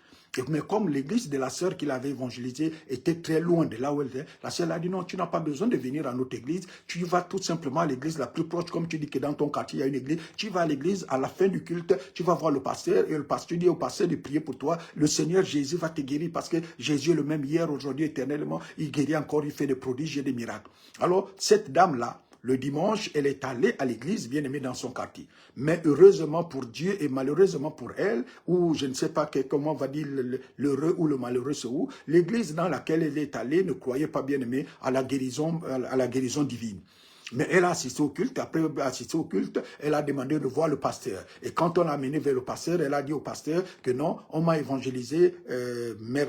Mais comme l'église de la sœur qu'il avait évangélisée était très loin de là où elle était, la sœur a dit non, tu n'as pas besoin de venir à notre église, tu vas tout simplement à l'église la plus proche, comme tu dis que dans ton quartier il y a une église, tu vas à l'église à la fin du culte, tu vas voir le pasteur et le pasteur dit au pasteur de prier pour toi, le Seigneur Jésus va te guérir parce que Jésus est le même hier, aujourd'hui, éternellement, il guérit encore, il fait des prodiges et des miracles. Alors cette dame-là, le dimanche, elle est allée à l'église, bien aimée dans son quartier. Mais heureusement pour Dieu et malheureusement pour elle, ou je ne sais pas comment on va dire l'heureux ou le malheureux, c'est où, l'église dans laquelle elle est allée ne croyait pas, bien aimée, à la guérison divine. Mais elle a assisté au culte, après assisté au culte, elle a demandé de voir le pasteur. Et quand on l'a amené vers le pasteur, elle a dit au pasteur que non, on m'a évangélisé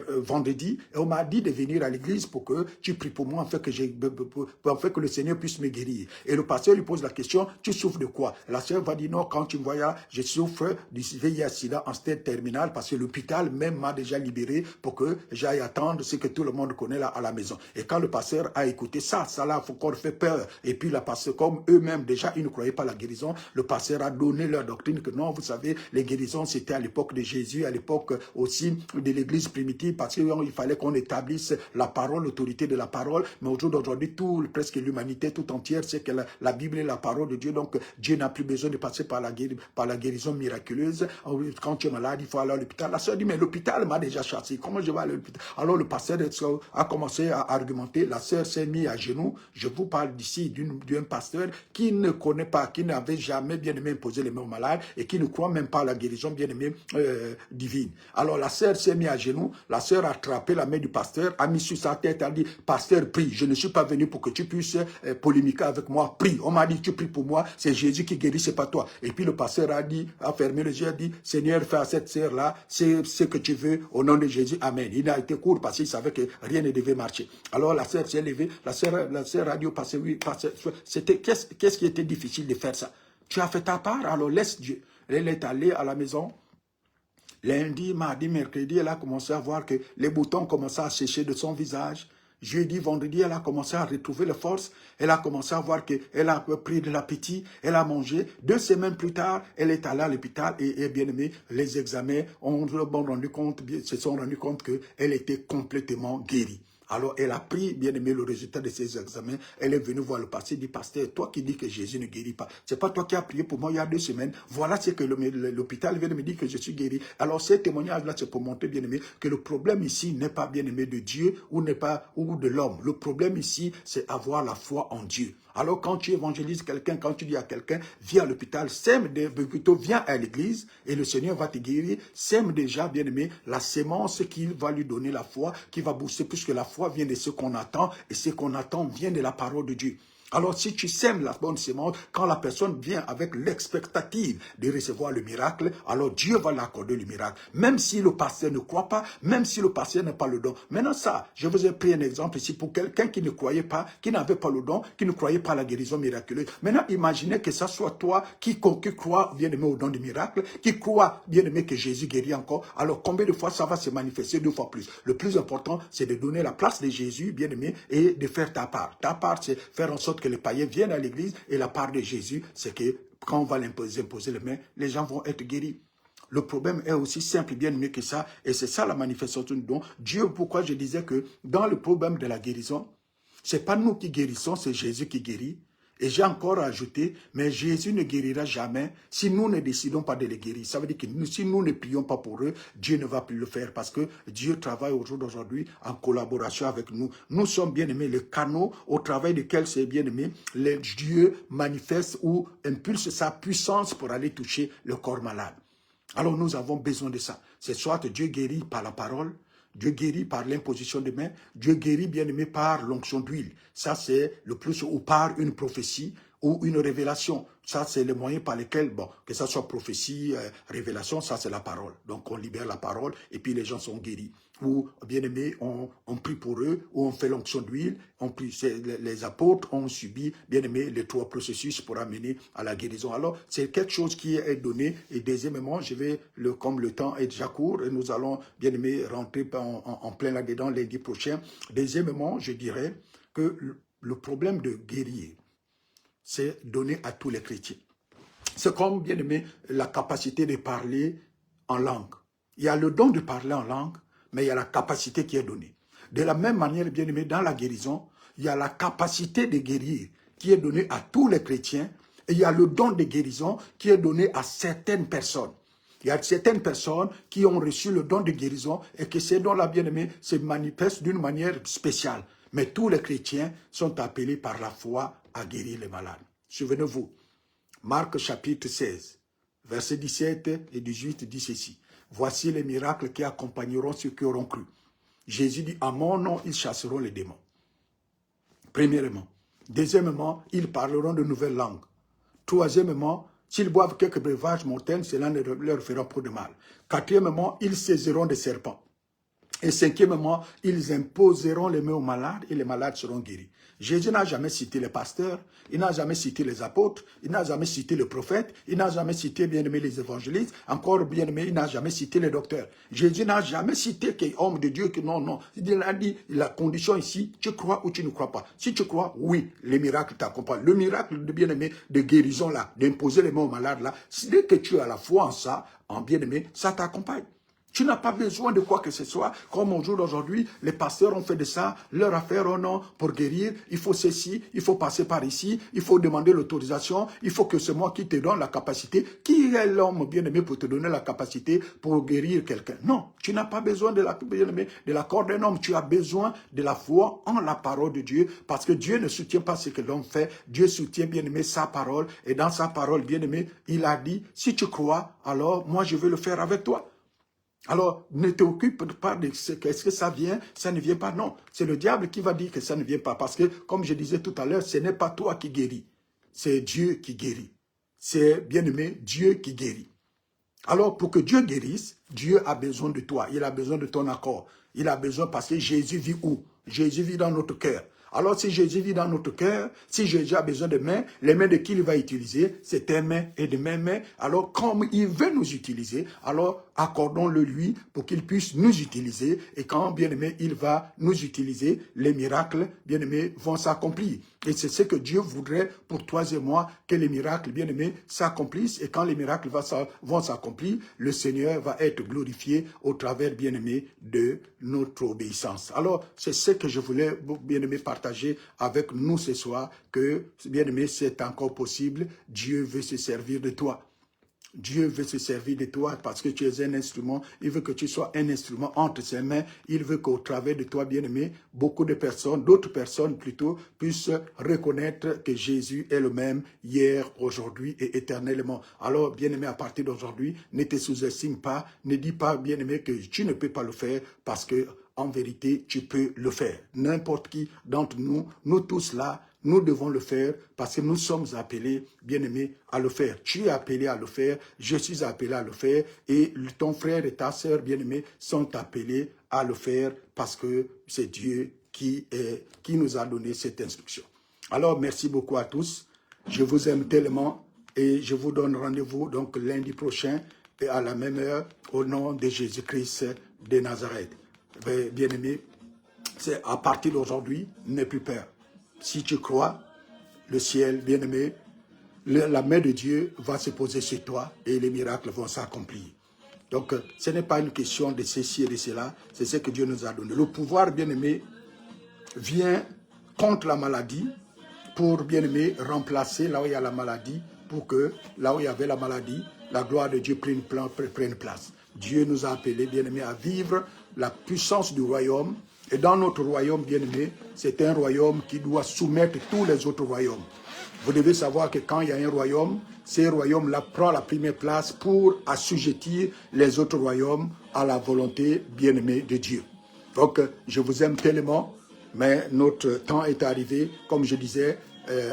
vendredi, et on m'a dit de venir à l'église pour que tu pries pour moi, afin que le Seigneur puisse me guérir. Et le pasteur lui pose la question, tu souffres de quoi? La sœur va dire non, quand tu me vois, je souffre du VIH-Sida en stade terminal, parce que l'hôpital même m'a déjà libéré pour que j'aille attendre ce que tout le monde connaît là à la maison. Et quand le pasteur a écouté ça l'a encore fait peur. Et puis la pasteur, comme eux-mêmes déjà, ils ne croyaient pas à la guérison, le pasteur a donné leur doctrine que non, vous savez, les guérisons, c'était à l'époque de Jésus, à l'époque aussi de l'église primitive, parce qu'il fallait qu'on établisse la parole, l'autorité de la parole. Mais au jour d'aujourd'hui, presque l'humanité tout entière sait que la Bible est la parole de Dieu, donc Dieu n'a plus besoin de passer par la guérison miraculeuse. Quand tu es malade, il faut aller à l'hôpital. La sœur dit, mais l'hôpital m'a déjà chassé, comment je vais aller à l'hôpital? Alors le pasteur a commencé à argumenter, la sœur s'est mise à genoux. Je vous parle d'ici d'un pasteur qui ne connaît pas, qui n'avait jamais bien aimé imposer les mains aux malades et qui ne croit même pas à la guérison bien aimée divine. Alors la sœur s'est mise à genoux, la sœur a attrapé la main du pasteur, a mis sur sa tête, a dit, pasteur, prie, je ne suis pas venu pour que tu puisses polémiquer avec moi, prie. On m'a dit, tu pries pour moi, c'est Jésus qui guérit, c'est pas toi. Et puis le pasteur a fermé les yeux, a dit, Seigneur, fais à cette sœur-là, c'est ce que tu veux, au nom de Jésus, amen. Il a été court parce qu'il savait que rien ne devait marcher. Alors la sœur s'est levée, la sœur a dit au pasteur, oui, qu'est-ce qui était difficile de faire ça? Tu as fait ta part, alors laisse Dieu. Elle est allée à la maison. Lundi, mardi, mercredi, elle a commencé à voir que les boutons commençaient à sécher de son visage. Jeudi, vendredi, elle a commencé à retrouver la force. Elle a commencé à voir qu'elle a pris de l'appétit. Elle a mangé. 2 semaines plus tard, elle est allée à l'hôpital et bien aimé, les examens se sont rendus compte qu'elle était complètement guérie. Alors, elle a pris, bien aimé, le résultat de ses examens. Elle est venue voir le pasteur, dit, pasteur, toi qui dis que Jésus ne guérit pas, c'est pas toi qui as prié pour moi il y a 2 semaines. Voilà ce que l'hôpital vient de me dire que je suis guéri. Alors, ces témoignages-là, c'est pour montrer, bien aimé, que le problème ici n'est pas, bien aimé, de Dieu ou de l'homme. Le problème ici, c'est avoir la foi en Dieu. Alors, quand tu évangélises quelqu'un, quand tu dis à quelqu'un, viens à l'hôpital, viens à l'église et le Seigneur va te guérir, sème déjà, bien aimé, la sémence qui va lui donner la foi, qui va booster, puisque la foi vient de ce qu'on attend et ce qu'on attend vient de la parole de Dieu. Alors, si tu sèmes la bonne sémence, quand la personne vient avec l'expectative de recevoir le miracle, alors Dieu va l'accorder le miracle. Même si le pasteur ne croit pas, même si le pasteur n'a pas le don. Maintenant ça, je vous ai pris un exemple ici pour quelqu'un qui ne croyait pas, qui n'avait pas le don, qui ne croyait pas à la guérison miraculeuse. Maintenant, imaginez que ça soit toi qui croit, bien aimé, au don du miracle, qui croit, bien aimé, que Jésus guérit encore. Alors, combien de fois ça va se manifester 2 fois plus? Le plus important, c'est de donner la place de Jésus, bien aimé, et de faire ta part. Ta part, c'est faire en sorte que les païens viennent à l'église, et la part de Jésus, c'est que quand on va imposer les mains, les gens vont être guéris. Le problème est aussi simple et bien mieux que ça, et c'est ça la manifestation du don. Dieu, pourquoi je disais que dans le problème de la guérison, c'est pas nous qui guérissons, c'est Jésus qui guérit. Et j'ai encore ajouté, mais Jésus ne guérira jamais si nous ne décidons pas de les guérir. Ça veut dire que si nous ne prions pas pour eux, Dieu ne va plus le faire parce que Dieu travaille au jour d'aujourd'hui en collaboration avec nous. Nous sommes bien aimés, les canaux au travail desquels c'est bien aimé, Dieu manifeste ou impulse sa puissance pour aller toucher le corps malade. Alors nous avons besoin de ça. C'est soit Dieu guérit par la parole, Dieu guérit par l'imposition des mains, Dieu guérit bien aimé par l'onction d'huile. Ça c'est le plus, ou par une prophétie ou une révélation. Ça c'est les moyens par lesquels, bon, que ça soit prophétie, révélation, ça c'est la parole. Donc on libère la parole et puis les gens sont guéris. Ou bien aimé, on prie pour eux, ou on fait l'onction d'huile, on prie, les apôtres ont subi, bien aimé, les 3 processus pour amener à la guérison. Alors c'est quelque chose qui est donné. Et deuxièmement, comme le temps est déjà court, et nous allons bien aimé rentrer en plein là-dedans lundi prochain. Deuxièmement, je dirais que le problème de guérir, c'est donné à tous les chrétiens. C'est comme, bien aimé, la capacité de parler en langue. Il y a le don de parler en langue, mais il y a la capacité qui est donnée. De la même manière, bien aimé, dans la guérison, il y a la capacité de guérir qui est donnée à tous les chrétiens, et il y a le don de guérison qui est donné à certaines personnes. Il y a certaines personnes qui ont reçu le don de guérison et que ces dons-là, bien aimé, se manifestent d'une manière spéciale. Mais tous les chrétiens sont appelés par la foi à guérir les malades. Souvenez-vous, Marc chapitre 16, versets 17 et 18 dit ceci. Voici les miracles qui accompagneront ceux qui auront cru. Jésus dit, à mon nom, ils chasseront les démons. Premièrement. Deuxièmement, ils parleront de nouvelles langues. Troisièmement, s'ils boivent quelques breuvages mortels, cela ne leur fera pas de mal. Quatrièmement, ils saisiront des serpents. Et cinquièmement, ils imposeront les mains aux malades et les malades seront guéris. Jésus n'a jamais cité les pasteurs, il n'a jamais cité les apôtres, il n'a jamais cité les prophètes, il n'a jamais cité, bien aimé, les évangélistes, encore bien aimé, il n'a jamais cité les docteurs. Jésus n'a jamais cité qu'un homme de Dieu que non. Il a dit, la condition ici, tu crois ou tu ne crois pas. Si tu crois, oui, les miracles t'accompagnent. Le miracle de bien aimé, de guérison là, d'imposer les mains aux malades là, dès que tu as la foi en ça, en bien aimé, ça t'accompagne. Tu n'as pas besoin de quoi que ce soit. Comme au jour d'aujourd'hui, les pasteurs ont fait de ça leur affaire. Oh non, pour guérir, il faut ceci, il faut passer par ici, il faut demander l'autorisation, il faut que c'est moi qui te donne la capacité. Qui est l'homme bien-aimé pour te donner la capacité pour guérir quelqu'un? Non, tu n'as pas besoin de l'accord d'un homme. Tu as besoin de la foi en la parole de Dieu parce que Dieu ne soutient pas ce que l'homme fait. Dieu soutient bien-aimé sa parole et dans sa parole, bien-aimé, il a dit, si tu crois, alors moi je vais le faire avec toi. Alors, ne t'occupe pas de ce qu'est-ce que ça vient, ça ne vient pas. Non, c'est le diable qui va dire que ça ne vient pas. Parce que, comme je disais tout à l'heure, ce n'est pas toi qui guéris. C'est Dieu qui guérit. C'est, bien aimé, Dieu qui guérit. Alors, pour que Dieu guérisse, Dieu a besoin de toi. Il a besoin de ton accord. Il a besoin parce que Jésus vit où? Jésus vit dans notre cœur. Alors, si Jésus vit dans notre cœur, si Jésus a besoin de mains, les mains de qui il va utiliser? C'est tes mains et de mes mains. Alors, comme il veut nous utiliser, alors accordons-le lui pour qu'il puisse nous utiliser. Et quand, bien aimé, il va nous utiliser, les miracles, bien aimé, vont s'accomplir. Et c'est ce que Dieu voudrait pour toi et moi, que les miracles, bien aimés, s'accomplissent. Et quand les miracles vont s'accomplir, le Seigneur va être glorifié au travers, bien aimé, de notre obéissance. Alors, c'est ce que je voulais, bien aimé, partager avec nous ce soir, que, bien aimé, c'est encore possible. Dieu veut se servir de toi. Dieu veut se servir de toi parce que tu es un instrument. Il veut que tu sois un instrument entre ses mains. Il veut qu'au travers de toi, bien-aimé, beaucoup de personnes, d'autres personnes plutôt, puissent reconnaître que Jésus est le même hier, aujourd'hui et éternellement. Alors, bien-aimé, à partir d'aujourd'hui, ne te sous-estime pas. Ne dis pas, bien-aimé, que tu ne peux pas le faire parce que, en vérité, tu peux le faire. N'importe qui d'entre nous, nous tous là, nous devons le faire parce que nous sommes appelés, bien-aimés, à le faire. Tu es appelé à le faire, je suis appelé à le faire et ton frère et ta sœur, bien-aimés, sont appelés à le faire parce que c'est Dieu qui nous a donné cette instruction. Alors, merci beaucoup à tous. Je vous aime tellement et je vous donne rendez-vous donc lundi prochain et à la même heure au nom de Jésus-Christ de Nazareth. Bien-aimés, c'est à partir d'aujourd'hui, n'aie plus peur. Si tu crois, le ciel, bien-aimé, la main de Dieu va se poser sur toi et les miracles vont s'accomplir. Donc, ce n'est pas une question de ceci et de cela, c'est ce que Dieu nous a donné. Le pouvoir, bien-aimé, vient contre la maladie pour, bien-aimé, remplacer là où il y a la maladie, pour que là où il y avait la maladie, la gloire de Dieu prenne place. Dieu nous a appelés, bien-aimés, à vivre la puissance du royaume. Et dans notre royaume, bien-aimé, c'est un royaume qui doit soumettre tous les autres royaumes. Vous devez savoir que quand il y a un royaume, ce royaume-là prend la première place pour assujettir les autres royaumes à la volonté bien-aimée de Dieu. Donc, je vous aime tellement, mais notre temps est arrivé. Comme je disais,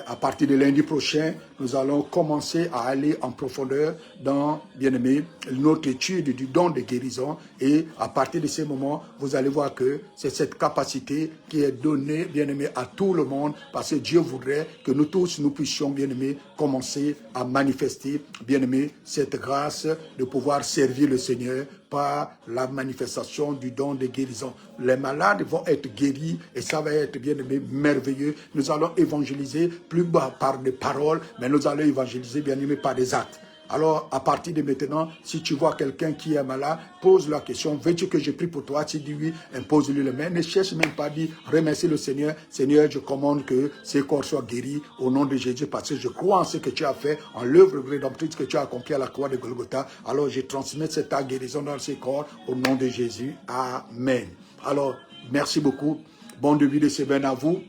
à partir de lundi prochain, nous allons commencer à aller en profondeur dans, bien-aimé, notre étude du don de guérison. Et à partir de ce moment, vous allez voir que c'est cette capacité qui est donnée, bien-aimé, à tout le monde. Parce que Dieu voudrait que nous tous, nous puissions, bien-aimé, commencer à manifester, bien-aimé, cette grâce de pouvoir servir le Seigneur par la manifestation du don de guérison. Les malades vont être guéris et ça va être, bien-aimé, merveilleux. Nous allons évangéliser plus bas par des paroles, mais nous allons évangéliser, bien-aimé, par des actes. Alors, à partir de maintenant, si tu vois quelqu'un qui est malade, pose la question, veux-tu que je prie pour toi? Si tu dis oui, impose-lui les mains. Ne cherche même pas à dire, remercie le Seigneur. Seigneur, je commande que ces corps soient guéris au nom de Jésus parce que je crois en ce que tu as fait, en l'œuvre rédemptrice que tu as accomplie à la croix de Golgotha. Alors, je transmets cette guérison dans ces corps au nom de Jésus. Amen. Alors, merci beaucoup. Bon début de semaine à vous.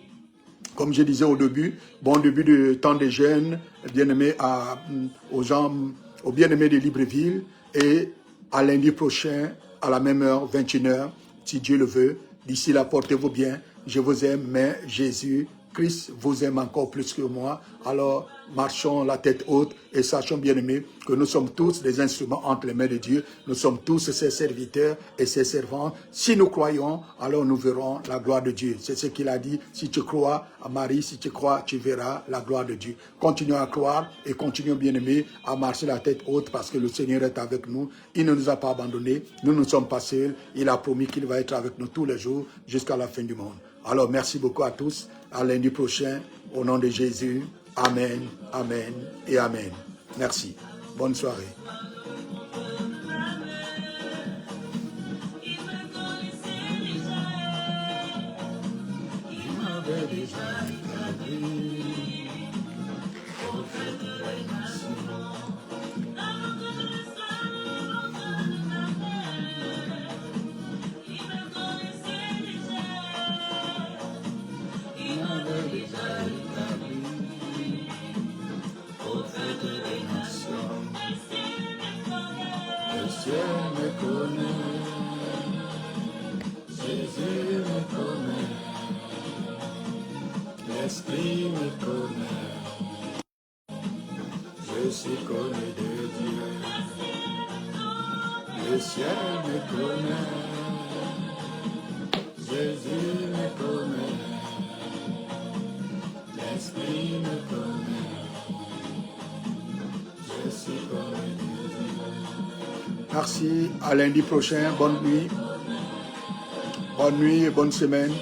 Comme je disais au début, bon début de temps de jeûne, bien-aimés aux gens, aux bien-aimés de Libreville, et à lundi prochain, à la même heure, 21h, si Dieu le veut. D'ici là, portez-vous bien. Je vous aime, mais Jésus-Christ vous aime encore plus que moi. Alors, marchons la tête haute et sachons, bien-aimés, que nous sommes tous des instruments entre les mains de Dieu. Nous sommes tous ses serviteurs et ses servants. Si nous croyons, alors nous verrons la gloire de Dieu. C'est ce qu'il a dit. Si tu crois, à Marie, si tu crois, tu verras la gloire de Dieu. Continuons à croire et continuons, bien-aimés, à marcher la tête haute parce que le Seigneur est avec nous. Il ne nous a pas abandonnés. Nous ne sommes pas seuls. Il a promis qu'il va être avec nous tous les jours jusqu'à la fin du monde. Alors, merci beaucoup à tous. À lundi prochain, au nom de Jésus. Amen, amen et amen. Merci. Bonne soirée. L'esprit me connaît, je suis connu de Dieu. Le ciel me connaît, Jésus me connaît, l'esprit me connaît, je suis connu de Dieu. Merci. À lundi prochain. Bonne nuit. Bonne nuit et bonne semaine.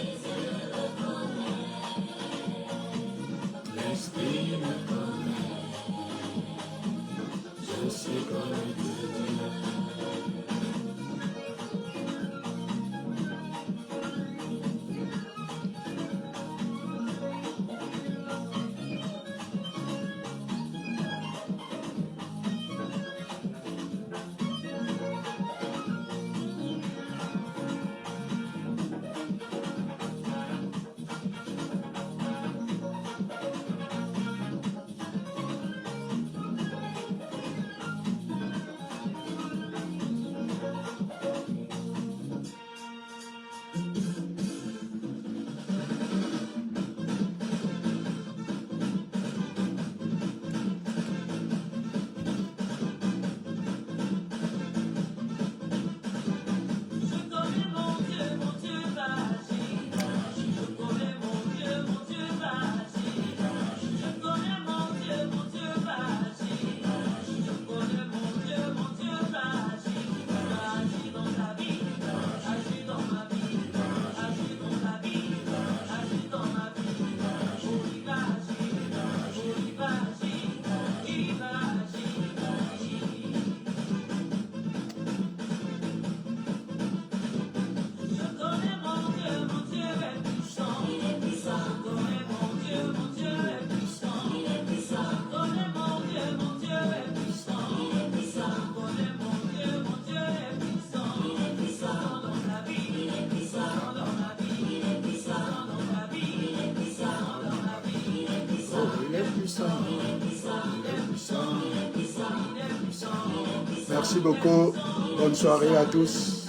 Merci beaucoup. Bonne soirée à tous.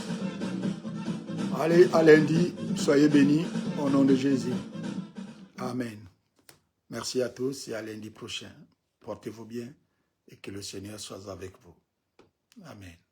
Allez, à lundi. Soyez bénis au nom de Jésus. Amen. Merci à tous et à lundi prochain. Portez-vous bien et que le Seigneur soit avec vous. Amen.